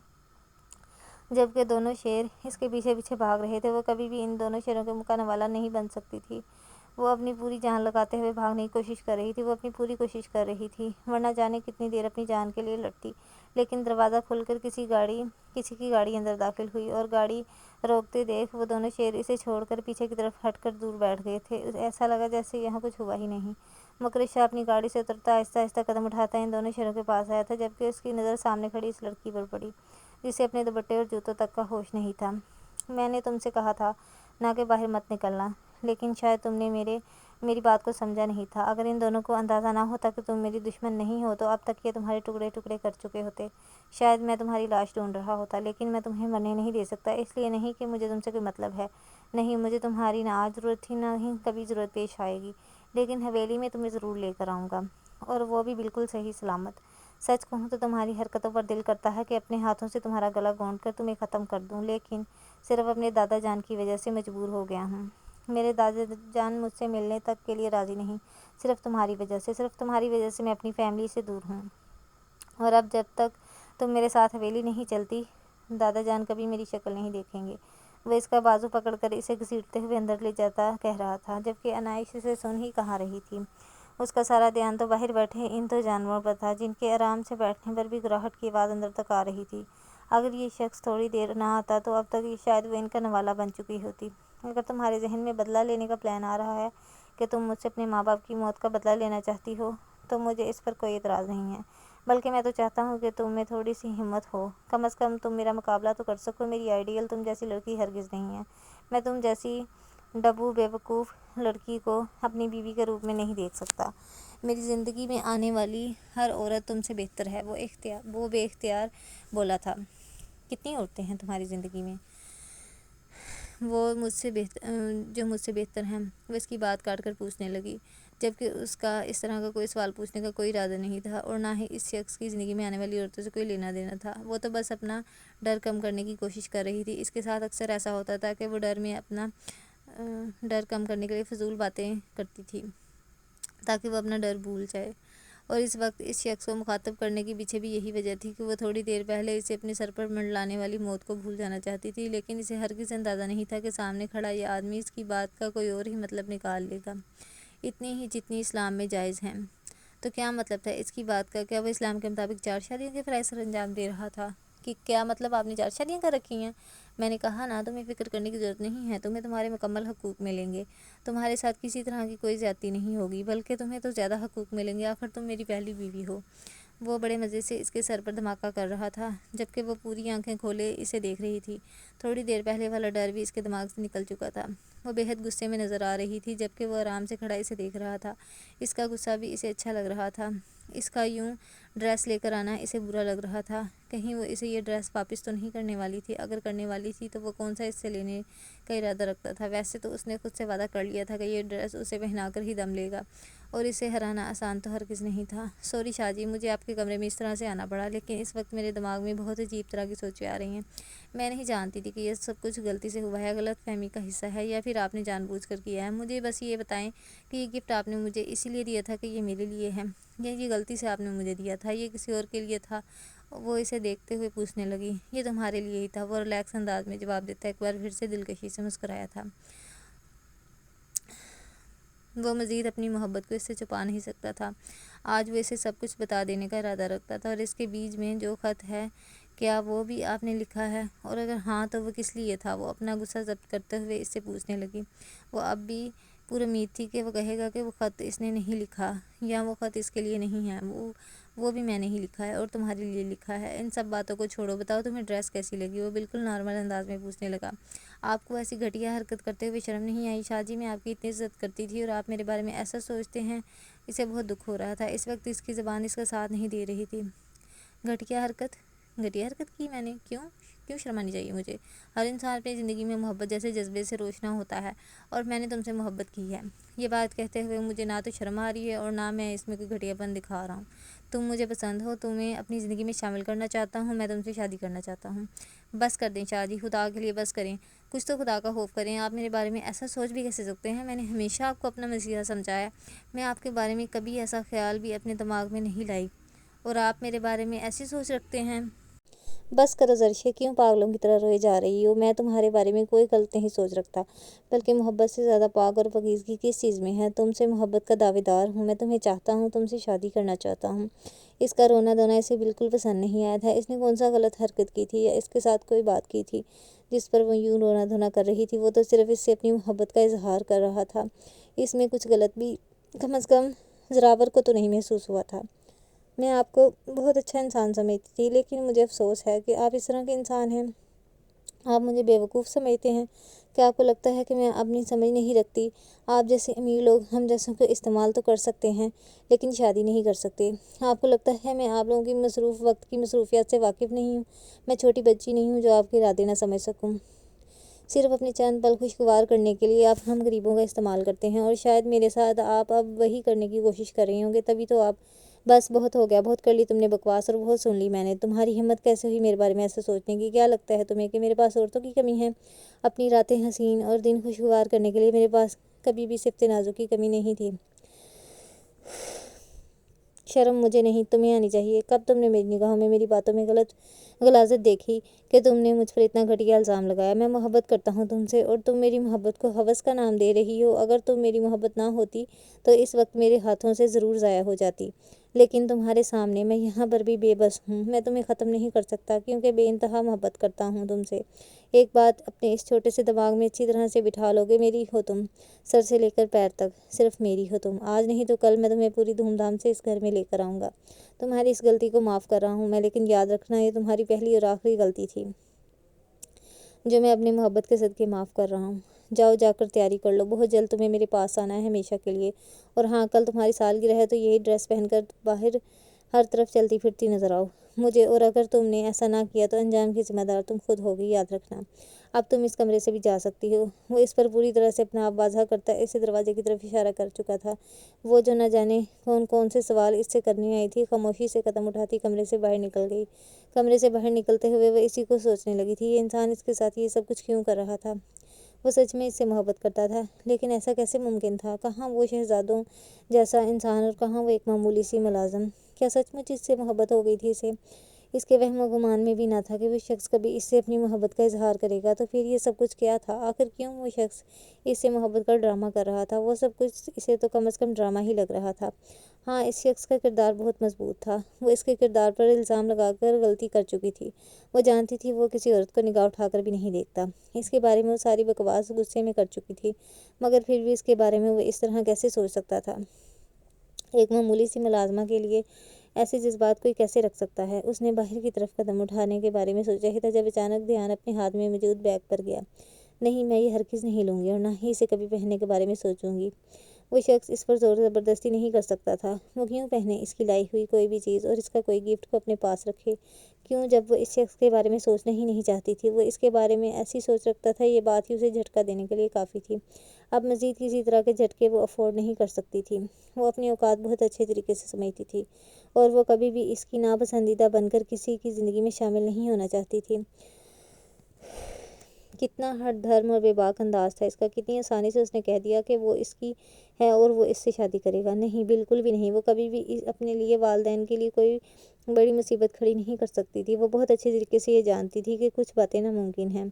Speaker 1: جبکہ دونوں شیر اس کے پیچھے پیچھے بھاگ رہے تھے، وہ کبھی بھی ان دونوں شیروں کے منہ کا نوالا نہیں بن سکتی تھی۔ وہ اپنی پوری جان لگاتے ہوئے بھاگنے کی کوشش کر رہی تھی۔ وہ اپنی پوری کوشش کر رہی تھی، ورنہ جانے کتنی دیر اپنی جان کے لیے لڑتی۔ لیکن دروازہ کھل کر کسی کی گاڑی اندر داخل ہوئی، اور گاڑی روکتے دیکھ وہ دونوں شیر اسے چھوڑ کر پیچھے کی طرف ہٹ کر دور بیٹھ گئے تھے۔ ایسا لگا جیسے یہاں کچھ ہوا ہی نہیں۔ مکرش شاہ اپنی گاڑی سے اترتا آہستہ آہستہ قدم اٹھاتا ان دونوں شیروں کے پاس آیا تھا، جبکہ اس کی نظر سامنے کھڑی اس لڑکی پر پڑی، جسے اپنے دوپٹے اور جوتوں تک کا ہوش نہیں تھا۔ میں نے تم سے کہا تھا نا کہ باہر مت نکلنا، لیکن شاید تم نے میری بات کو سمجھا نہیں تھا۔ اگر ان دونوں کو اندازہ نہ ہوتا کہ تم میری دشمن نہیں ہو، تو اب تک یہ تمہارے ٹکڑے ٹکڑے کر چکے ہوتے۔ شاید میں تمہاری لاش ڈھونڈ رہا ہوتا، لیکن میں تمہیں مرنے نہیں دے سکتا، اس لیے نہیں کہ مجھے تم سے کوئی مطلب ہے، نہیں، مجھے تمہاری نہ آج ضرورت تھی، نہ ہی کبھی ضرورت پیش آئے گی، لیکن حویلی میں تمہیں ضرور لے کر آؤں گا، اور وہ بھی بالکل صحیح سلامت۔ سچ کہوں تو تمہاری حرکتوں پر دل کرتا ہے کہ اپنے ہاتھوں سے تمہارا گلا گھونٹ کر تمہیں ختم کر دوں، لیکن صرف اپنے دادا جان کی وجہ سے مجبور ہو گیا ہوں۔ میرے دادا جان مجھ سے ملنے تک کے لیے راضی نہیں، صرف تمہاری وجہ سے میں اپنی فیملی سے دور ہوں، اور اب جب تک تم میرے ساتھ حویلی نہیں چلتی، دادا جان کبھی میری شکل نہیں دیکھیں گے۔ وہ اس کا بازو پکڑ کر اسے گھسیٹتے ہوئے اندر لے جاتا کہہ رہا تھا، جبکہ عنایش اسے سن ہی کہا رہی تھی۔ اس کا سارا دھیان تو باہر بیٹھے ان دو جانوروں پر تھا، جن کے آرام سے بیٹھنے پر بھی گراہٹ کی آواز اندر تک آ رہی تھی۔ اگر یہ شخص تھوڑی دیر نہ آتا تو اب تک شاید وہ ان کا نوالا بن چکی ہوتی۔ اگر تمہارے ذہن میں بدلہ لینے کا پلان آ رہا ہے کہ تم مجھ سے اپنے ماں باپ کی موت کا بدلہ لینا چاہتی ہو، تو مجھے اس پر کوئی اعتراض نہیں ہے، بلکہ میں تو چاہتا ہوں کہ تم میں تھوڑی سی ہمت ہو، کم از کم تم میرا مقابلہ تو کر سکو۔ میری آئیڈیل تم جیسی لڑکی ہرگز نہیں ہے۔ میں تم جیسی ڈبو بیوقوف لڑکی کو اپنی بیوی کے روپ میں نہیں دیکھ سکتا۔ میری زندگی میں آنے والی ہر عورت تم سے بہتر ہے، وہ بے اختیار بولا تھا۔ کتنی عورتیں ہیں تمہاری زندگی میں جو مجھ سے بہتر ہیں؟ وہ اس کی بات کاٹ کر پوچھنے لگی، جبکہ اس کا اس طرح کا کوئی سوال پوچھنے کا کوئی ارادہ نہیں تھا، اور نہ ہی اس شخص کی زندگی میں آنے والی عورتوں سے کوئی لینا دینا تھا۔ وہ تو بس اپنا ڈر کم کرنے کی کوشش کر رہی تھی۔ اس کے ساتھ اکثر ایسا ہوتا تھا کہ وہ اپنا ڈر کم کرنے کے لیے فضول باتیں کرتی تھی، تاکہ وہ اپنا ڈر بھول جائے، اور اس وقت اس شخص کو مخاطب کرنے کے پیچھے بھی یہی وجہ تھی کہ وہ تھوڑی دیر پہلے اسے اپنے سر پر منڈلانے والی موت کو بھول جانا چاہتی تھی، لیکن اسے ہرگز اندازہ نہیں تھا کہ سامنے کھڑا یہ آدمی اس کی بات کا کوئی اور ہی مطلب نکال لے گا، اتنی ہی جتنی اسلام میں جائز ہیں۔ تو کیا مطلب تھا اس کی بات کا؟ کیا وہ اسلام کے مطابق 4 شادیوں کے فرائض سر انجام دے رہا تھا؟ کہ کیا مطلب آپ نے 4 شادیاں کر رکھی ہیں؟ میں نے کہا نا، تمہیں فکر کرنے کی ضرورت نہیں ہے، تمہیں تمہارے مکمل حقوق ملیں گے، تمہارے ساتھ کسی طرح کی کوئی زیادتی نہیں ہوگی، بلکہ تمہیں تو زیادہ حقوق ملیں گے، آخر تم میری پہلی بیوی ہو۔ وہ بڑے مزے سے اس کے سر پر دھماکہ کر رہا تھا، جبکہ وہ پوری آنکھیں کھولے اسے دیکھ رہی تھی۔ تھوڑی دیر پہلے والا ڈر بھی اس کے دماغ سے نکل چکا تھا۔ وہ بے حد غصے میں نظر آ رہی تھی، جبکہ وہ آرام سے کھڑا اسے دیکھ رہا تھا۔ اس کا غصہ بھی اسے اچھا لگ رہا تھا۔ اس کا یوں ڈریس لے کر آنا اسے برا لگ رہا تھا۔ کہیں وہ اسے یہ ڈریس واپس تو نہیں کرنے والی تھی؟ اگر کرنے والی تھی تو وہ کون سا اس سے لینے کا ارادہ رکھتا تھا؟ ویسے تو اس نے خود سے وعدہ کر لیا تھا کہ یہ ڈریس اسے پہنا کر ہی دم لے گا، اور اسے ہرانا آسان تو ہرگز نہیں تھا۔ سوری شاہ جی، مجھے آپ کے کمرے میں اس طرح سے آنا پڑا، لیکن اس وقت میرے دماغ میں بہت عجیب طرح کی سوچیں آ رہی ہیں۔ میں نہیں جانتی تھی کہ یہ سب کچھ غلطی سے ہوا ہے، غلط فہمی کا حصہ ہے، یا پھر آپ نے جان بوجھ کر کیا ہے۔ مجھے بس یہ بتائیں کہ یہ گفٹ آپ نے مجھے اسی لیے دیا تھا کہ یہ میرے لیے ہے، یا یہ غلطی سے آپ نے مجھے دیا تھا، یہ کسی اور کے لیے تھا؟ وہ اسے دیکھتے ہوئے پوچھنے لگی۔ یہ تمہارے لیے ہی تھا، وہ ریلیکس انداز میں جواب دیتا ایک بار پھر سے دلکشی سے مسکرایا تھا۔ وہ مزید اپنی محبت کو اس سے چھپا نہیں سکتا تھا۔ آج وہ اسے سب کچھ بتا دینے کا ارادہ رکھتا تھا۔ اور اس کے بیچ میں جو خط ہے، کیا وہ بھی آپ نے لکھا ہے؟ اور اگر ہاں تو وہ کس لیے تھا؟ وہ اپنا غصہ ضبط کرتے ہوئے اس سے پوچھنے لگی۔ وہ اب بھی پر امید تھی کہ وہ کہے گا کہ وہ خط اس نے نہیں لکھا، یا وہ خط اس کے لیے نہیں ہے، وہ بھی میں نے ہی لکھا ہے اور تمہارے لیے لکھا ہے۔ ان سب باتوں کو چھوڑو، بتاؤ تمہیں ڈریس کیسی لگی؟ وہ بالکل نارمل انداز میں پوچھنے لگا۔ آپ کو ایسی گھٹیا حرکت کرتے ہوئے شرم نہیں آئی؟ شاہ جی، میں آپ کی اتنی عزت کرتی تھی اور آپ میرے بارے میں ایسا سوچتے ہیں؟ اسے بہت دکھ ہو رہا تھا۔ اس وقت اس کی زبان اس کا ساتھ نہیں دے رہی تھی۔ گھٹیا حرکت کی میں نے؟ کیوں شرمانی چاہیے مجھے؟ ہر انسان اپنی زندگی میں محبت جیسے جذبے سے روشنا ہوتا ہے، اور میں نے تم سے محبت کی ہے۔ یہ بات کہتے ہوئے مجھے نہ تو شرم آ رہی ہے اور نہ میں اس میں کوئی گھٹیا پن دکھا رہا ہوں۔ تم مجھے پسند ہو، تمہیں اپنی زندگی میں شامل کرنا چاہتا ہوں، میں تم سے شادی کرنا چاہتا ہوں۔ بس کر دیں شاہ جی، خدا کے لیے بس کریں، کچھ تو خدا کا خوف کریں۔ آپ میرے بارے میں ایسا سوچ بھی کیسے سکتے ہیں؟ میں نے ہمیشہ آپ کو اپنا مسیحا سمجھا ہے۔ میں آپ کے بارے میں کبھی ایسا خیال بھی اپنے دماغ میں نہیں لائی، اور آپ میرے بارے میں ایسی سوچ رکھتے ہیں؟ بس کرو زرشے، کیوں پاگلوں کی طرح روئے جا رہی ہو؟ میں تمہارے بارے میں کوئی غلط نہیں سوچ رکھتا، بلکہ محبت سے زیادہ پاک اور پاکیزگی کس چیز میں ہے؟ تم سے محبت کا دعوے دار ہوں، میں تمہیں چاہتا ہوں، تم سے شادی کرنا چاہتا ہوں۔ اس کا رونا دھونا اسے بالکل پسند نہیں آیا تھا۔ اس نے کون سا غلط حرکت کی تھی، یا اس کے ساتھ کوئی بات کی تھی جس پر وہ یوں رونا دھونا کر رہی تھی؟ وہ تو صرف اس سے اپنی محبت کا اظہار کر رہا تھا۔ اس میں کچھ غلط بھی کم از کم زراور کو تو نہیں محسوس ہوا تھا۔ میں آپ کو بہت اچھا انسان سمجھتی تھی، لیکن مجھے افسوس ہے کہ آپ اس طرح کے انسان ہیں۔ آپ مجھے بیوقوف سمجھتے ہیں۔ کیا آپ کو لگتا ہے کہ میں اپنی سمجھ نہیں رکھتی؟ آپ جیسے امیر لوگ ہم جیسوں کو استعمال تو کر سکتے ہیں، لیکن شادی نہیں کر سکتے۔ آپ کو لگتا ہے میں آپ لوگوں کی مصروف وقت کی مصروفیات سے واقف نہیں ہوں؟ میں چھوٹی بچی نہیں ہوں جو آپ کے ارادے نہ سمجھ سکوں۔ صرف اپنے چند پل خوشگوار کرنے کے لیے آپ ہم غریبوں کا استعمال کرتے ہیں، اور شاید میرے ساتھ آپ اب وہی کرنے کی کوشش کر رہے ہوں گے۔ تبھی تو آپ… بس بہت ہو گیا، بہت کر لی تم نے بکواس، اور بہت سن لی میں نے۔ تمہاری ہمت کیسے ہوئی میرے بارے میں ایسا سوچنے کی؟ کیا لگتا ہے تمہیں کہ میرے پاس عورتوں کی کمی ہے؟ اپنی راتیں حسین اور دن خوشگوار کرنے کے لیے میرے پاس کبھی بھی صفت نازوں کی کمی نہیں تھی۔ شرم مجھے نہیں، تمہیں آنی چاہیے۔ کب تم نے میری نگاہوں میں میری باتوں میں غلاظت دیکھی کہ تم نے مجھ پر اتنا گھٹیا الزام لگایا؟ میں محبت کرتا ہوں تم سے، اور تم میری محبت کو ہوس کا نام دے رہی ہو۔ اگر تم میری محبت نہ ہوتی تو اس وقت میرے ہاتھوں سے ضرور ضائع ہو جاتی، لیکن تمہارے سامنے میں یہاں پر بھی بے بس ہوں۔ میں تمہیں ختم نہیں کر سکتا، کیونکہ بے انتہا محبت کرتا ہوں تم سے۔ ایک بات اپنے اس چھوٹے سے دماغ میں اچھی طرح سے بٹھا لو کہ میری ہو تم، سر سے لے کر پیر تک صرف میری ہو تم۔ آج نہیں تو کل میں تمہیں پوری دھوم دھام سے اس گھر میں لے کر آؤں گا۔ تمہاری اس غلطی کو معاف کر رہا ہوں میں، لیکن یاد رکھنا یہ تمہاری پہلی اور آخری غلطی تھی جو میں اپنی محبت کے صدقے معاف کر رہا ہوں۔ جاؤ، جا کر تیاری کر لو، بہت جلد تمہیں میرے پاس آنا ہے ہمیشہ کے لیے۔ اور ہاں، کل تمہاری سالگرہ ہے تو یہی ڈریس پہن کر باہر ہر طرف چلتی پھرتی نظر آؤ مجھے، اور اگر تم نے ایسا نہ کیا تو انجام کی ذمہ دار تم خود ہوگی، یاد رکھنا۔ اب تم اس کمرے سے بھی جا سکتی ہو۔ وہ اس پر پوری طرح سے اپنا آپ واضح کرتا اسے دروازے کی طرف اشارہ کر چکا تھا۔ وہ جو نہ جانے کون سے سوال اس سے کرنے آئی تھی، خاموشی سے قدم اٹھاتی کمرے سے باہر نکل گئی۔ کمرے سے باہر نکلتے ہوئے وہ اسی کو سوچنے لگی تھی، یہ انسان اس کے ساتھ یہ سب کچھ کیوں کر رہا تھا؟ وہ سچ میں اس سے محبت کرتا تھا، لیکن ایسا کیسے ممکن تھا؟ کہاں وہ شہزادوں جیسا انسان اور کہاں وہ ایک معمولی سی ملازم؟ کیا سچ مچ اس سے محبت ہو گئی تھی اسے؟ اس کے وہم و گمان میں بھی نہ تھا کہ وہ شخص کبھی اس سے اپنی محبت کا اظہار کرے گا۔ تو پھر یہ سب کچھ کیا تھا؟ آخر کیوں وہ شخص اس سے محبت کا ڈرامہ کر رہا تھا؟ وہ سب کچھ اسے تو کم از کم ڈرامہ ہی لگ رہا تھا۔ ہاں، اس شخص کا کردار بہت مضبوط تھا۔ وہ اس کے کردار پر الزام لگا کر غلطی کر چکی تھی۔ وہ جانتی تھی وہ کسی عورت کو نگاہ اٹھا کر بھی نہیں دیکھتا۔ اس کے بارے میں وہ ساری بکواس غصے میں کر چکی تھی، مگر پھر بھی اس کے بارے میں وہ اس طرح کیسے سوچ سکتا تھا؟ ایک معمولی سی ملازمہ کے لیے ایسے جذبات کوئی کیسے رکھ سکتا ہے؟ اس نے باہر کی طرف قدم اٹھانے کے بارے میں سوچا ہی تھا جب اچانک دھیان اپنے ہاتھ میں موجود بیگ پر گیا۔ نہیں، میں یہ ہرگز نہیں لوں گی اور نہ ہی اسے کبھی پہننے کے بارے میں سوچوں گی۔ وہ شخص اس پر زور زبردستی نہیں کر سکتا تھا۔ وہ کیوں پہنے اس کی لائی ہوئی کوئی بھی چیز اور اس کا کوئی گفٹ کو اپنے پاس رکھے؟ کیوں جب وہ اس شخص کے بارے میں سوچنا ہی نہیں چاہتی تھی؟ وہ اس کے بارے میں ایسی سوچ رکھتا تھا، یہ بات ہی اسے جھٹکا دینے کے لیے کافی تھی۔ اب مزید کسی طرح کے جھٹکے وہ افورڈ نہیں کر سکتی تھی۔ وہ اپنی اوقات بہت اچھے طریقے سے سمجھتی تھی اور وہ کبھی بھی اس کی ناپسندیدہ بن کر کسی کی زندگی میں شامل نہیں ہونا چاہتی تھی۔ کتنا ہٹ دھرم اور بے باک انداز تھا اس کا! کتنی آسانی سے اس نے کہہ دیا کہ وہ اس کی ہے اور وہ اس سے شادی کرے گا۔ نہیں، بالکل بھی نہیں۔ وہ کبھی بھی اپنے لیے، والدین کے لیے کوئی بڑی مصیبت کھڑی نہیں کر سکتی تھی۔ وہ بہت اچھے طریقے سے یہ جانتی تھی کہ کچھ باتیں ناممکن ہیں،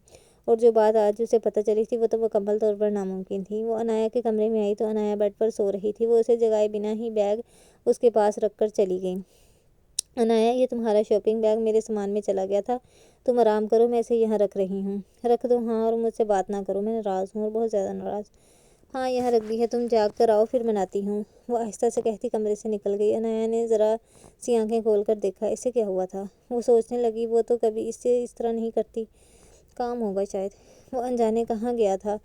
Speaker 1: اور جو بات آج اسے پتہ چلی تھی وہ تو مکمل طور پر ناممکن تھی۔ وہ عنایا کے کمرے میں آئی تو عنایا بیڈ پر سو رہی تھی۔ وہ اسے جگائے بنا ہی بیگ اس کے پاس رکھ کر چلی گئی۔ عنایا، یہ تمہارا شاپنگ بیگ میرے سامان میں چلا گیا تھا، تم آرام کرو، میں اسے یہاں رکھ رہی ہوں۔ رکھ دو ہاں، اور مجھ سے بات نہ کرو، میں ناراض ہوں اور بہت زیادہ ناراض۔ ہاں، یہاں رکھ دی ہے، تم جاگ کر آؤ پھر مناتی ہوں۔ وہ آہستہ سے کہتی کمرے سے نکل گئی۔ عنایا نے ذرا سی آنکھیں کھول کر دیکھا، اسے کیا ہوا تھا؟ وہ سوچنے لگی، وہ تو کبھی اس سے اس طرح نہیں کرتی، کام ہوگا شاید۔ وہ انجانے کہاں گیا تھا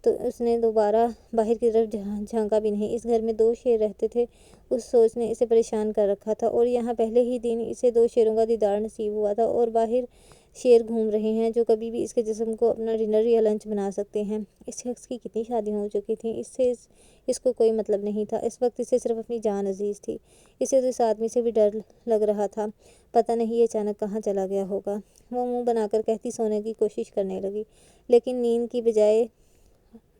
Speaker 1: تو اس نے دوبارہ باہر کی طرف جھانکا بھی نہیں۔ اس گھر میں 2 شیر رہتے تھے، اس سوچ نے اسے پریشان کر رکھا تھا، اور یہاں پہلے ہی دن اسے 2 شیروں کا دیدار نصیب ہوا تھا، اور باہر شیر گھوم رہے ہیں جو کبھی بھی اس کے جسم کو اپنا ڈنر یا لنچ بنا سکتے ہیں۔ اس شخص کی کتنی شادیاں ہو چکی تھیں، اس سے اس کو کوئی مطلب نہیں تھا۔ اس وقت اسے صرف اپنی جان عزیز تھی۔ اسے تو اس آدمی سے بھی ڈر لگ رہا تھا، پتہ نہیں یہ اچانک کہاں چلا گیا ہوگا۔ وہ منہ بنا کر کہتی سونے کی کوشش کرنے لگی، لیکن نیند کی بجائے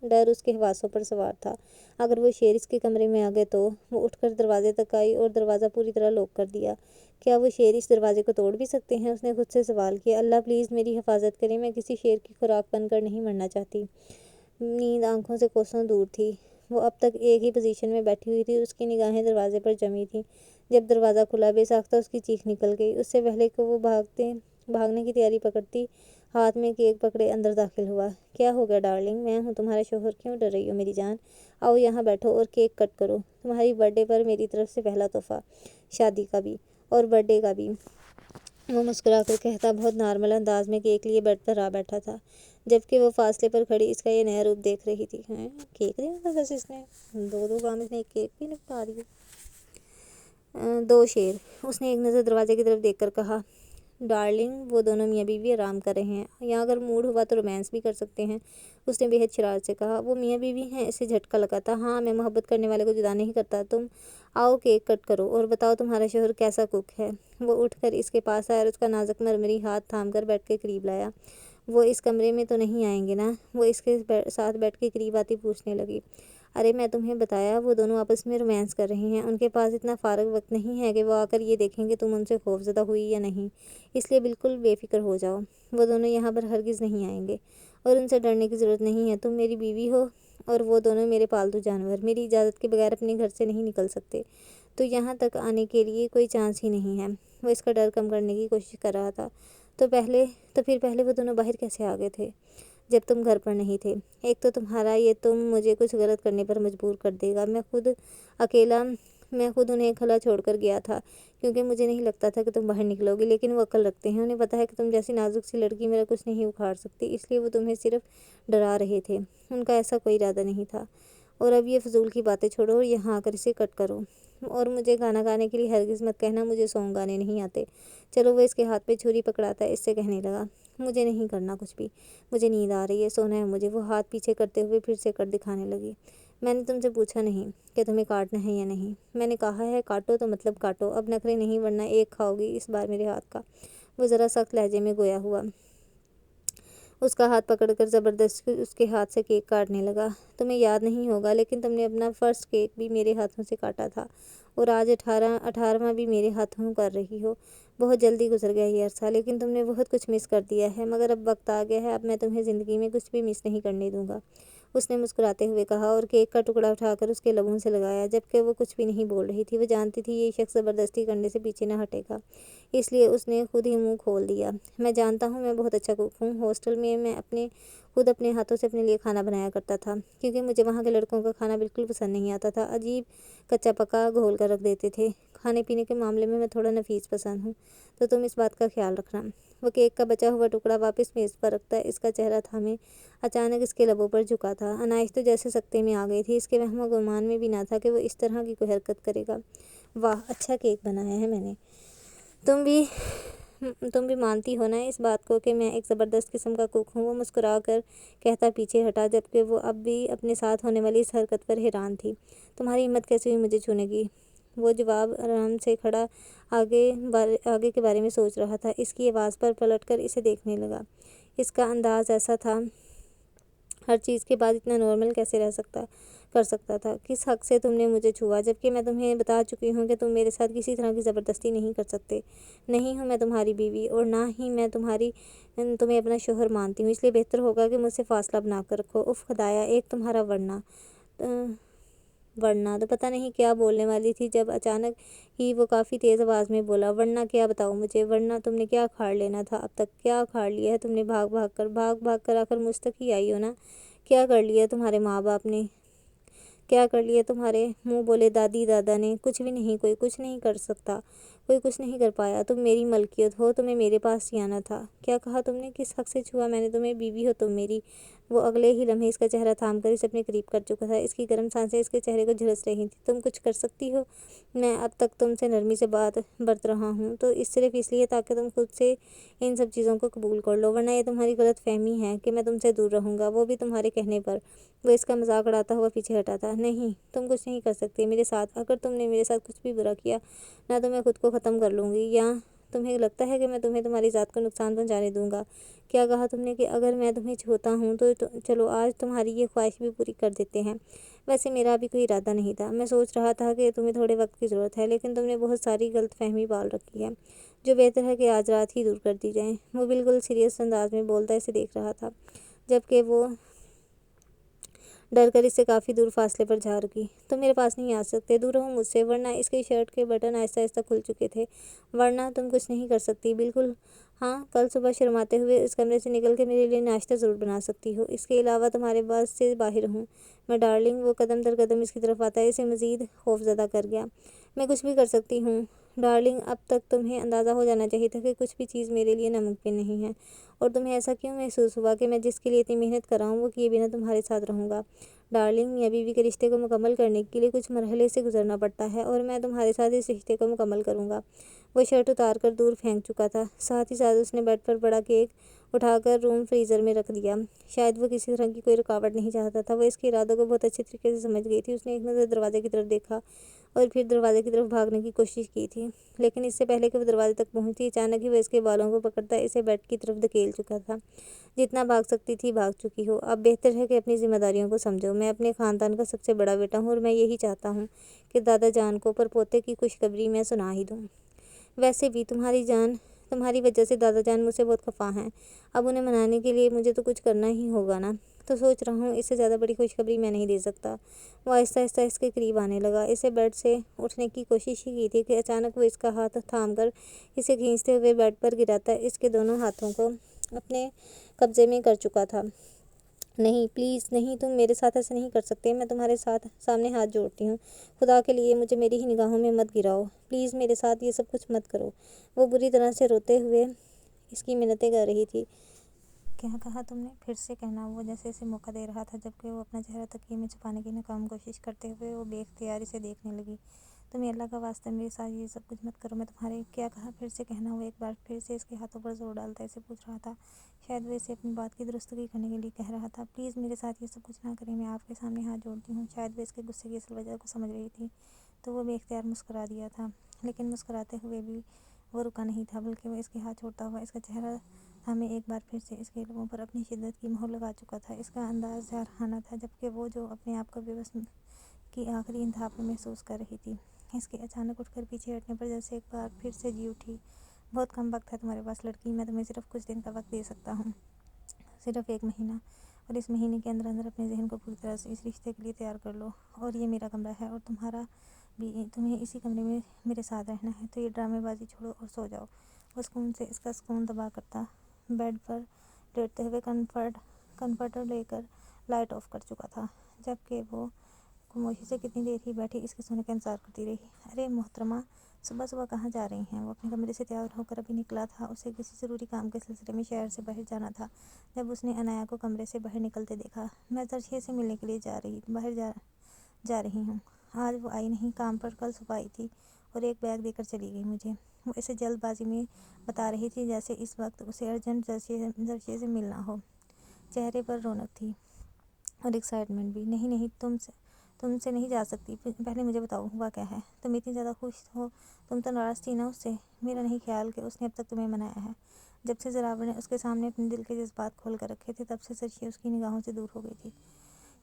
Speaker 1: ڈر اس کے حواسوں پر سوار تھا۔ اگر وہ شیر اس کے کمرے میں آ گئے تو؟ وہ اٹھ کر دروازے تک آئی اور دروازہ پوری طرح لاک کر دیا۔ کیا وہ شیر اس دروازے کو توڑ بھی سکتے ہیں؟ اس نے خود سے سوال کیا۔ اللہ پلیز میری حفاظت کریں، میں کسی شیر کی خوراک بن کر نہیں مرنا چاہتی۔ نیند آنکھوں سے کوسوں دور تھی۔ وہ اب تک ایک ہی پوزیشن میں بیٹھی ہوئی تھی، اس کی نگاہیں دروازے پر جمی تھیں۔ جب دروازہ کھلا، بے ساختہ اس کی چیخ نکل گئی۔ اس سے پہلے کہ وہ بھاگنے کی تیاری پکڑتی، ہاتھ میں کیک پکڑے اندر داخل ہوا۔ کیا ہو گیا ڈارلنگ؟ میں ہوں تمہارا شوہر، کیوں ڈر رہی ہو میری جان؟ آؤ یہاں بیٹھو اور کیک کٹ کرو، تمہاری برتھ ڈے پر میری طرف سے پہلا تحفہ، شادی کا بھی اور برتھ ڈے کا بھی۔ وہ مسکرا کر کہتا بہت نارمل انداز میں کیک لیے بیڈ پر آ بیٹھا تھا، جبکہ وہ فاصلے پر کھڑی اس کا یہ نیا روپ دیکھ رہی تھی۔ کیک دینا تھا بس اس نے، 2 کام اس نے ایک کیک بھی نپٹا دیا۔ 2 شیر، اس نے ایک نظر دروازے کی طرف دیکھ کر کہا۔ ڈارلنگ، وہ دونوں میاں بیوی آرام کر رہے ہیں، یہاں اگر موڈ ہوا تو رومانس بھی کر سکتے ہیں، اس نے بے حد شرارت سے کہا۔ وہ میاں بیوی ہیں؟ اسے جھٹکا لگا تھا۔ ہاں، میں محبت کرنے والے کو جدا نہیں کرتا۔ تم آؤ کیک کٹ کرو اور بتاؤ تمہارا شوہر کیسا کک ہے؟ وہ اٹھ کر اس کے پاس آیا اور اس کا نازک مرمری ہاتھ تھام کر بیڈ کے قریب لایا۔ وہ اس کمرے میں تو نہیں آئیں گے نا؟ وہ اس کے ساتھ بیڈ کے قریب آتی پوچھنے لگی۔ ارے میں تمہیں بتایا، وہ دونوں آپس میں رومانس کر رہے ہیں، ان کے پاس اتنا فارغ وقت نہیں ہے کہ وہ آ کر یہ دیکھیں کہ تم ان سے خوفزدہ ہوئی یا نہیں، اس لیے بالکل بے فکر ہو جاؤ۔ وہ دونوں یہاں پر ہرگز نہیں آئیں گے اور ان سے ڈرنے کی ضرورت نہیں ہے۔ تم میری بیوی ہو اور وہ دونوں میرے پالتو جانور، میری اجازت کے بغیر اپنے گھر سے نہیں نکل سکتے، تو یہاں تک آنے کے لیے کوئی چانس ہی نہیں ہے۔ وہ اس کا ڈر کم کرنے کی کوشش کر رہا تھا۔ تو پھر پہلے وہ دونوں باہر کیسے آ گئے تھے جب تم گھر پر نہیں تھے؟ ایک تو تمہارا یہ تم مجھے کچھ غلط کرنے پر مجبور کر دے گا۔ میں خود انہیں کھلا چھوڑ کر گیا تھا کیونکہ مجھے نہیں لگتا تھا کہ تم باہر نکلو گی، لیکن وہ عقل رکھتے ہیں، انہیں پتہ ہے کہ تم جیسی نازک سی لڑکی میرا کچھ نہیں اکھاڑ سکتی، اس لیے وہ تمہیں صرف ڈرا رہے تھے، ان کا ایسا کوئی ارادہ نہیں تھا۔ اور اب یہ فضول کی باتیں چھوڑو اور یہاں آ کر اسے کٹ کرو، اور مجھے گانا گانے کے لیے ہرگز مت کہنا، مجھے سانگ گانے نہیں آتے۔ چلو، وہ اس کے ہاتھ پہ چھری پکڑاتا اس سے کہنے لگا۔ مجھے نہیں کرنا کچھ بھی، مجھے نیند آ رہی ہے، سونا ہے مجھے۔ وہ ہاتھ پیچھے کرتے ہوئے پھر سے کٹ دکھانے لگی۔ میں نے تم سے پوچھا نہیں کہ تمہیں کاٹنا ہے یا نہیں، میں نے کہا ہے کاٹو تو مطلب کاٹو، اب نخرے نہیں ورنہ ایک کھاؤ گی اس بار میرے ہاتھ کا۔ وہ ذرا سخت لہجے میں گویا ہوا، اس کا ہاتھ پکڑ کر زبردستی اس کے ہاتھ سے کیک کاٹنے لگا۔ تمہیں یاد نہیں ہوگا لیکن تم نے اپنا فرسٹ کیک بھی میرے ہاتھوں سے کاٹا تھا، اور آج 18واں بھی میرے ہاتھوں کر رہی ہو۔ بہت جلدی گزر گیا یہ عرصہ، لیکن تم نے بہت کچھ مس کر دیا ہے، مگر اب وقت آ گیا ہے، اب میں تمہیں زندگی میں کچھ بھی مس نہیں کرنے دوں گا، اس نے مسکراتے ہوئے کہا، اور کیک کا ٹکڑا اٹھا کر اس کے لبوں سے لگایا، جبکہ وہ کچھ بھی نہیں بول رہی تھی۔ وہ جانتی تھی یہ شخص زبردستی کرنے سے پیچھے نہ ہٹے گا، اس لیے اس نے خود ہی منہ کھول دیا۔ میں جانتا ہوں میں بہت اچھا کک ہوں، ہاسٹل میں میں اپنے خود اپنے ہاتھوں سے اپنے لیے کھانا بنایا کرتا تھا، کیونکہ مجھے وہاں کے لڑکوں کا کھانا بالکل پسند نہیں آتا تھا۔ عجیب کچا پکا گھول کر رکھ دیتے تھے۔ کھانے پینے کے معاملے میں تھوڑا نفیس پسند ہوں، تو تم اس بات کا خیال رکھنا۔ وہ کیک کا بچا ہوا ٹکڑا واپس میز پر رکھتا اس کا چہرہ تھامے اچانک اس کے لبوں پر جھکا تھا۔ عنایت تو جیسے سکتے میں آ گئی تھی، اس کے وہم و گمان میں بھی نہ تھا کہ وہ اس طرح کی کوئی حرکت کرے گا۔ واہ، اچھا کیک بنایا ہے میں نے۔ تم بھی مانتی ہو نا اس بات کو کہ میں ایک زبردست قسم کا کوک ہوں؟ وہ مسکرا کر کہتا پیچھے ہٹا، جبکہ وہ اب بھی اپنے ساتھ ہونے والی اس حرکت پر حیران تھی۔ تمہاری ہمت کیسے ہوئی مجھے چھونے کی؟ وہ جواب آرام سے کھڑا آگے کے بارے میں سوچ رہا تھا۔ اس کی آواز پر پلٹ کر اسے دیکھنے لگا۔ اس کا انداز ایسا تھا، ہر چیز کے بعد اتنا نارمل کیسے کر سکتا تھا؟ کس حق سے تم نے مجھے چھوا، جبکہ میں تمہیں بتا چکی ہوں کہ تم میرے ساتھ کسی طرح کی زبردستی نہیں کر سکتے؟ نہیں ہوں میں تمہاری بیوی، اور نہ ہی میں تمہیں اپنا شوہر مانتی ہوں، اس لیے بہتر ہوگا کہ مجھ سے فاصلہ بنا کر رکھو۔ اف خدایا، ایک تمہارا ورنہ تو پتہ نہیں کیا بولنے والی تھی، جب اچانک ہی وہ کافی تیز آواز میں بولا، ورنہ کیا بتاؤ مجھے، ورنہ تم نے کیا اکھاڑ لینا تھا اب تک؟ کیا اکھاڑ لیا ہے تم نے بھاگ بھاگ کر آخر مجھ تک ہی آئی ہو نا؟ کیا کر لیا تمہارے ماں باپ نے؟ کیا کر لیا تمہارے منہ بولے دادی دادا نے؟ کچھ بھی نہیں، کوئی کچھ نہیں کر سکتا، کوئی کچھ نہیں کر پایا۔ تم میری ملکیت ہو، تمہیں میرے پاس ہی آنا تھا۔ کیا کہا تم نے؟ کس حق سے چھوا میں نے تمہیں؟ بیوی ہو تم میری۔ وہ اگلے ہی لمحے اس کا چہرہ تھام کر اسے اپنے قریب کر چکا تھا۔ اس کی گرم سانسیں اس کے چہرے کو جھلس رہی تھیں۔ تم کچھ کر سکتی ہو؟ میں اب تک تم سے نرمی سے بات برت رہا ہوں تو صرف اس لیے تاکہ تم خود سے ان سب چیزوں کو قبول کر لو، ورنہ یہ تمہاری غلط فہمی ہے کہ میں تم سے دور رہوں گا، وہ بھی تمہارے کہنے پر۔ وہ اس کا مذاق اڑاتا ہوا پیچھے ہٹا تھا۔ نہیں، تم کچھ نہیں کر سکتی میرے ساتھ۔ اگر تم نے میرے ساتھ کچھ بھی برا کیا نہ تو میں خود کو ختم کر لوں گی، یا تمہیں لگتا ہے کہ میں تمہیں تمہاری ذات کو نقصان پہنچانے دوں گا؟ کیا کہا تم نے کہ اگر میں تمہیں چھوتا ہوں تو چلو آج تمہاری یہ خواہش بھی پوری کر دیتے ہیں۔ ویسے میرا بھی کوئی ارادہ نہیں تھا، میں سوچ رہا تھا کہ تمہیں تھوڑے وقت کی ضرورت ہے، لیکن تم نے بہت ساری غلط فہمی پال رکھی ہے، جو بہتر ہے کہ آج رات ہی دور کر دی جائیں۔ وہ بالکل سیریس انداز میں بولتا اسے دیکھ رہا تھا، جبکہ وہ ڈر کر اس سے کافی دور فاصلے پر جا رکی۔ تم میرے پاس نہیں آ سکتے، دور رہو مجھ سے، ورنہ اس کی شرٹ کے بٹن آہستہ آہستہ کھل چکے تھے۔ ورنہ تم کچھ نہیں کر سکتی، بالکل ہاں، کل صبح شرماتے ہوئے اس کمرے سے نکل کے میرے لیے ناشتہ ضرور بنا سکتی ہو، اس کے علاوہ تمہارے بس سے باہر ہوں میں ڈارلنگ۔ وہ قدم در قدم اس کی طرف آتا ہے، اسے مزید خوفزدہ کر گیا۔ میں کچھ بھی کر سکتی ہوں ڈارلنگ، اب تک تمہیں اندازہ ہو جانا چاہیے تھا کہ کچھ بھی چیز میرے لیے ناممکن نہیں ہے، اور تمہیں ایسا کیوں محسوس ہوا کہ میں جس کے لیے اتنی محنت کر رہا ہوں وہ کیے بنا تمہارے ساتھ رہوں گا؟ ڈارلنگ، میاں بیوی کے رشتے کو مکمل کرنے کے لیے کچھ مرحلے سے گزرنا پڑتا ہے، اور میں تمہارے ساتھ اس رشتے کو مکمل کروں گا۔ وہ شرٹ اتار کر دور پھینک چکا تھا، ساتھ ہی ساتھ اس نے بیڈ پر پڑا کیک اٹھا کر روم فریزر میں رکھ دیا۔ شاید وہ کسی طرح کی کوئی رکاوٹ نہیں چاہتا تھا، وہ اس کے ارادوں کو بہت اچھے طریقے سے سمجھ گئی تھی۔ اس نے ایک نظر دروازے کی طرف دیکھا اور پھر دروازے کی طرف بھاگنے کی کوشش کی تھی، لیکن اس سے پہلے کہ وہ دروازے تک پہنچتی، اچانک ہی وہ اس کے بالوں کو پکڑتا اسے بیڈ کی طرف دھکیل چکا تھا۔ جتنا بھاگ سکتی تھی بھاگ چکی ہو، اب بہتر ہے کہ اپنی ذمہ داریوں کو سمجھو۔ میں اپنے خاندان کا سب سے بڑا بیٹا ہوں، اور میں یہی چاہتا ہوں کہ دادا جان کو پرپوتے کی خوشخبری میں سنا ہی دوں۔ ویسے بھی تمہاری وجہ سے دادا جان مجھ سے بہت خفا ہیں، اب انہیں منانے کے لیے مجھے تو کچھ کرنا ہی ہوگا نا، تو سوچ رہا ہوں اس سے زیادہ بڑی خوشخبری میں نہیں دے سکتا۔ وہ آہستہ آہستہ اس کے قریب آنے لگا، اسے بیڈ سے اٹھنے کی کوشش ہی کی تھی کہ اچانک وہ اس کا ہاتھ تھام کر اسے کھینچتے ہوئے بیڈ پر گراتا اس کے دونوں ہاتھوں کو اپنے قبضے میں کر چکا تھا۔ نہیں، پلیز نہیں، تم میرے ساتھ ایسا نہیں کر سکتے، میں تمہارے سامنے ہاتھ جوڑتی ہوں، خدا کے لیے مجھے میری ہی نگاہوں میں مت گراؤ، پلیز میرے ساتھ یہ سب کچھ مت کرو۔ وہ بری طرح سے روتے ہوئے اس کی منتیں کر رہی تھی۔ کیا کہا تم نے؟ پھر سے کہنا۔ وہ جیسے اسے موقع دے رہا تھا، جبکہ وہ اپنا چہرہ تکیے میں چھپانے کی ناکام کوشش کرتے ہوئے وہ بے اختیار اسے دیکھنے لگی۔ تمہیں اللہ کا واسطہ میرے ساتھ یہ سب کچھ مت کرو، میں تمہارے… کیا کہا؟ پھر سے کہنا۔ وہ ایک بار پھر سے اس کے ہاتھوں پر زور ڈالتا اسے پوچھ رہا تھا، شاید وہ اسے اپنی بات کی درستگی کرنے کے لیے کہہ رہا تھا، پلیز میرے ساتھ یہ سب کچھ نہ کریں، میں آپ کے سامنے ہاتھ جوڑتی ہوں۔ شاید وہ اس کے غصے کی اصل وجہ کو سمجھ رہی تھی، تو وہ بے اختیار مسکرا دیا تھا، لیکن مسکراتے ہوئے بھی وہ رکا نہیں تھا، بلکہ وہ اس کے ہاتھ چھوڑتا ہوا اس کا چہرہ تھامے ایک بار پھر سے اس کے لبوں پر اپنی شدت کی مہر لگا چکا تھا۔ اس کا انداز جارحانہ تھا، جبکہ وہ جو اپنے آپ کو بے بس کی آخری انتہا پر محسوس کر رہی تھی۔ اس کے اچانک اٹھ کر پیچھے ہٹنے پر جیسے ایک بار پھر سے جی اٹھی۔ بہت کم وقت ہے تمہارے پاس لڑکی، میں تمہیں صرف کچھ دن کا وقت دے سکتا ہوں، صرف 1 مہینہ، اور اس مہینے کے اندر اندر اپنے ذہن کو پوری طرح سے اس رشتے کے لیے تیار کر لو، اور یہ میرا کمرہ ہے اور تمہارا بھی، تمہیں اسی کمرے میں میرے ساتھ رہنا ہے، تو یہ ڈرامے بازی چھوڑو اور سو جاؤ۔ وہ سکون سے اس کا سکون تباہ کرتا بیڈ پر لیٹتے ہوئے کنفرٹ کنورٹر لے کر لائٹ آف کر چکا تھا، جبکہ وہ خاموشی سے کتنی دیر ہی بیٹھی اس کے سونے کا انتظار کرتی رہی۔ ارے محترمہ، صبح صبح کہاں جا رہی ہیں؟ وہ اپنے کمرے سے تیار ہو کر ابھی نکلا تھا۔ اسے کسی ضروری کام کے سلسلے میں شہر سے باہر جانا تھا، جب اس نے عنایا کو کمرے سے باہر نکلتے دیکھا۔ میں ترشیح سے ملنے کے لیے باہر جا رہی ہوں۔ آج وہ آئی نہیں، کام پر کل صبح آئی تھی اور ایک بیگ دے کر چلی گئی مجھے۔ وہ اسے جلد بازی میں بتا رہی تھی، جیسے اس وقت اسے ارجنٹ ترشیح سے ملنا ہو۔ چہرے پر رونق تھی اور ایکسائٹمنٹ بھی۔ نہیں نہیں، تم سے نہیں جا سکتی، پہلے مجھے بتاؤ ہوا کیا ہے؟ تم اتنی زیادہ خوش ہو، تم تو ناراض تھی نا اس سے؟ میرا نہیں خیال کہ اس نے اب تک تمہیں منایا ہے۔ جب سے زراور نے اس کے سامنے اپنے دل کے جذبات کھول کر رکھے تھے، تب سے ترشیح اس کی نگاہوں سے دور ہو گئی تھی۔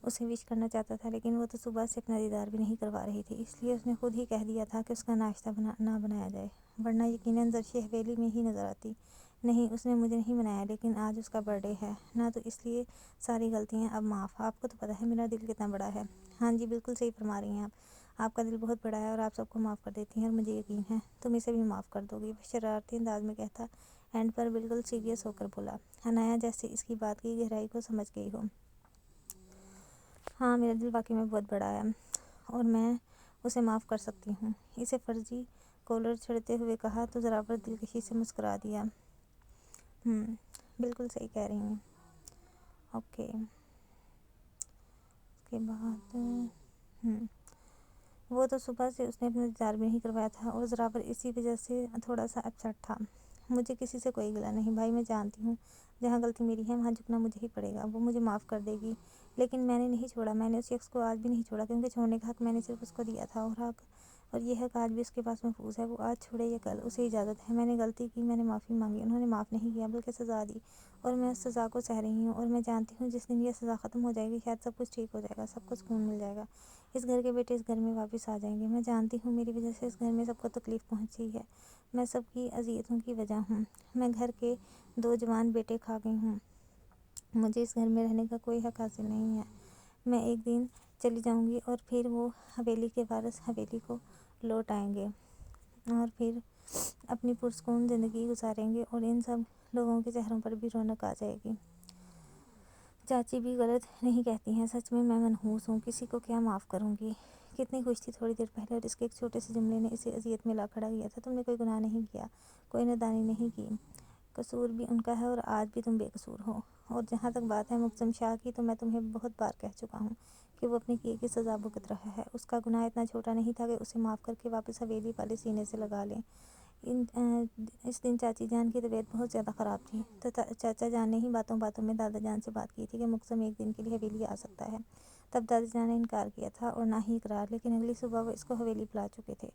Speaker 1: اسے وش کرنا چاہتا تھا، لیکن وہ تو صبح سے اپنا دیدار بھی نہیں کروا رہی تھی، اس لیے اس نے خود ہی کہہ دیا تھا کہ اس کا ناشتہ نہ بنایا جائے، ورنہ یقیناً ترشیح حویلی میں ہی نظر آتی۔ نہیں، اس نے مجھے نہیں منایا، لیکن آج اس کا برتھ ڈے ہے نا، تو اس لیے ساری غلطیاں اب معاف۔ آپ کو تو پتہ ہے میرا دل کتنا بڑا ہے۔ ہاں جی، بالکل صحیح فرما رہی ہیں آپ کا دل بہت بڑا ہے اور آپ سب کو معاف کر دیتی ہیں، اور مجھے یقین ہے تم اسے بھی معاف کر دو گی، وہ شرارتی انداز میں کہتا، اینڈ پر بالکل سیریس ہو کر بولا۔ عنایا جیسے اس کی بات کی گہرائی کو سمجھ گئی ہو۔ ہاں، میرا دل واقعی میں بہت بڑا ہے اور میں اسے معاف کر سکتی ہوں، اسے فرضی کالر چھڑتے ہوئے کہا تو زراور دلکشی سے مسکرا دیا۔ بالکل صحیح کہہ رہی ہیں۔ اوکے، اس کے بعد وہ تو صبح سے اس نے اپنا دیدار بھی نہیں کروایا تھا اور زراور اسی وجہ سے تھوڑا سا اپسیٹ تھا۔ مجھے کسی سے کوئی گلہ نہیں بھائی، میں جانتی ہوں جہاں غلطی میری ہے وہاں جھکنا مجھے ہی پڑے گا، وہ مجھے معاف کر دے گی، لیکن میں نے نہیں چھوڑا، میں نے اس شخص کو آج بھی نہیں چھوڑا، کیونکہ چھوڑنے کا حق میں نے صرف اس کو دیا تھا، اور یہ حق آج بھی اس کے پاس محفوظ ہے۔ وہ آج چھوڑے یا کل، اسے اجازت ہے۔ میں نے غلطی کی، میں نے معافی مانگی، انہوں نے معاف نہیں کیا بلکہ سزا دی، اور میں اس سزا کو سہ رہی ہوں، اور میں جانتی ہوں جس دن یہ سزا ختم ہو جائے گی شاید سب کچھ ٹھیک ہو جائے گا، سب کو سکون مل جائے گا، اس گھر کے بیٹے اس گھر میں واپس آ جائیں گے۔ میں جانتی ہوں میری وجہ سے اس گھر میں سب کو تکلیف پہنچی ہے، میں سب کی اذیتوں کی وجہ ہوں، میں گھر کے 2 جوان بیٹے کھا گئی ہوں، مجھے اس گھر میں رہنے کا کوئی حق حاصل نہیں ہے۔ میں ایک دن چلی جاؤں گی اور پھر وہ حویلی کے وارث حویلی کو لوٹ آئیں گے اور پھر اپنی پرسکون زندگی گزاریں گے، اور ان سب لوگوں کے چہروں پر بھی رونق آ جائے گی۔ چاچی بھی غلط نہیں کہتی ہیں، سچ میں منحوس ہوں، کسی کو کیا معاف کروں گی؟ کتنی خوش تھی تھوڑی دیر پہلے، اور اس کے ایک چھوٹے سے جملے نے اسے اذیت میں لا کھڑا کیا تھا۔ تم نے کوئی گناہ نہیں کیا، کوئی نادانی نہیں کی، قصور بھی ان کا ہے اور آج بھی تم بے قصور ہو۔ اور جہاں تک بات ہے مقدم شاہ کی، تو میں تمہیں بہت بار کہہ چکا ہوں کہ وہ اپنے کیے کی سزا بھگت رہا ہے، اس کا گناہ اتنا چھوٹا نہیں تھا کہ اسے معاف کر کے واپس حویلی والے سینے سے لگا لیں۔ اس دن چاچی جان کی طبیعت بہت زیادہ خراب تھی، تو چاچا جان نے ہی باتوں باتوں میں دادا جان سے بات کی تھی کہ مقدم ایک دن کے لیے حویلی آ سکتا ہے۔ تب دادا جان نے انکار کیا تھا اور نہ ہی اقرار، لیکن اگلی صبح وہ اس کو حویلی بلا چکے تھے۔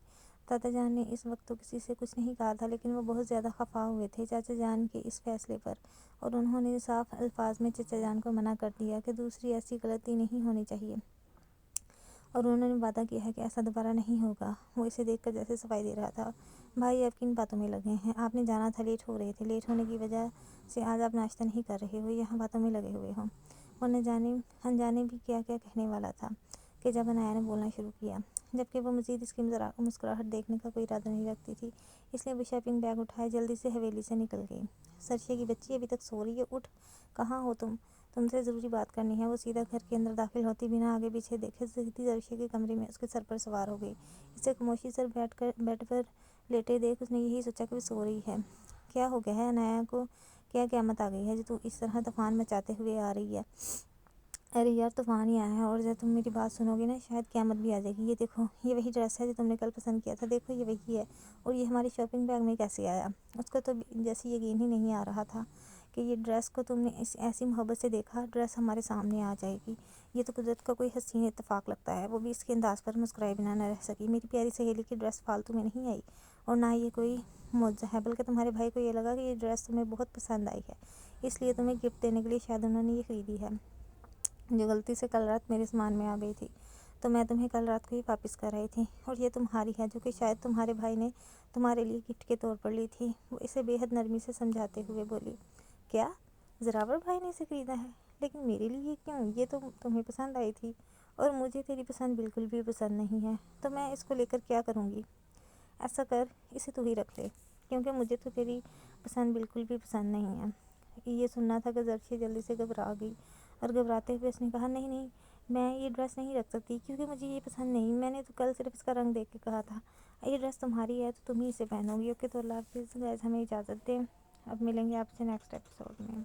Speaker 1: دادا جان نے اس وقت تو کسی سے کچھ نہیں کہا تھا، لیکن وہ بہت زیادہ خفا ہوئے تھے چاچا جان کے اس فیصلے پر، اور انہوں نے صاف الفاظ میں چچا جان کو منع کر دیا کہ دوسری ایسی غلطی نہیں ہونی چاہیے، اور انہوں نے وعدہ کیا ہے کہ ایسا دوبارہ نہیں ہوگا۔ وہ اسے دیکھ کر جیسے صفائی دے رہا تھا۔ بھائی، آپ کن باتوں میں لگے ہیں؟ آپ نے جانا تھا، لیٹ ہو رہے تھے، لیٹ ہونے کی وجہ سے آج آپ ناشتہ نہیں کر رہے ہو، یہاں باتوں میں لگے ہوئے ہو۔ وہ انجانے بھی کیا کیا کہنے والا تھا کہ جب عنایا نے بولنا شروع کیا، جبکہ وہ مزید اس کی مسکراہٹ دیکھنے کا کوئی ارادہ نہیں رکھتی تھی، اس لیے وہ شاپنگ بیگ اٹھائے جلدی سے حویلی سے نکل گئی۔ سرشے کی بچی ابھی تک سو رہی ہے، اٹھ، کہاں ہو تم سے ضروری بات کرنی ہے۔ وہ سیدھا گھر کے اندر داخل ہوتی بنا آگے پیچھے دیکھے سیدھی سرشے کے کمرے میں اس کے سر پر سوار ہو گئی۔ اسے خاموشی سے بیڈ پر لیٹے دیکھ اس نے یہی سوچا کہ وہ سو رہی ہے۔ کیا ہو گیا ہے عنایا کو؟ کیا قیامت آ گئی ہے جو تو اس طرح طوفان مچاتے ہوئے آ رہی ہے؟ ارے یار، طوفان ہی آیا ہے، اور جب تم میری بات سنو گی نا شاید قیامت بھی آ جائے گی۔ یہ دیکھو، یہ وہی ڈریس ہے جو تم نے کل پسند کیا تھا، دیکھو یہ وہی ہے، اور یہ ہماری شاپنگ بیگ میں کیسے آیا؟ اس کو تو جیسے یقین ہی نہیں آ رہا تھا کہ یہ ڈریس کو تم نے ایسی محبت سے دیکھا، ڈریس ہمارے سامنے آ جائے گی، یہ تو قدرت کا کوئی حسین اتفاق لگتا ہے۔ وہ بھی اس کے انداز پر مسکرائے بنا نہ رہ سکی۔ میری پیاری سہیلی کی ڈریس فالتو میں نہیں آئی، اور نہ یہ کوئی معجزہ ہے، بلکہ تمہارے بھائی کو یہ لگا کہ یہ ڈریس تمہیں بہت پسند آئی ہے، اس لیے تمہیں گفٹ دینے کے لیے شاید انہوں نے یہ خریدی ہے، جو غلطی سے کل رات میرے سامان میں آ گئی تھی، تو میں تمہیں کل رات کو ہی واپس کر رہی تھی، اور یہ تمہاری ہے جو کہ شاید تمہارے بھائی نے تمہارے لیے گفٹ کے طور پر لی تھی۔ وہ اسے بے حد نرمی سے سمجھاتے ہوئے بولی۔ کیا؟ زراور بھائی نے اسے خریدا ہے؟ لیکن میرے لیے کیوں؟ یہ تو تمہیں پسند آئی تھی، اور مجھے تیری پسند بالکل بھی پسند نہیں ہے، تو میں اس کو لے کر کیا کروں گی؟ ایسا کر، اسے تو ہی رکھ لے، کیونکہ مجھے تو تیری پسند بالکل بھی پسند نہیں ہے۔ یہ سننا تھا کہ زرشی جلدی سے گھبرا گئی اور گھبراتے ہوئے اس نے کہا نہیں نہیں، میں یہ ڈریس نہیں رکھ سکتی کیونکہ مجھے یہ پسند نہیں، میں نے تو کل صرف اس کا رنگ دیکھ کے کہا تھا، یہ ڈریس تمہاری ہے تو تم ہی اسے پہنو گی۔ اوکے تو اللہ حافظ گائز، ہمیں اجازت دیں، اب ملیں گے آپ سے نیکسٹ ایپیسوڈ میں۔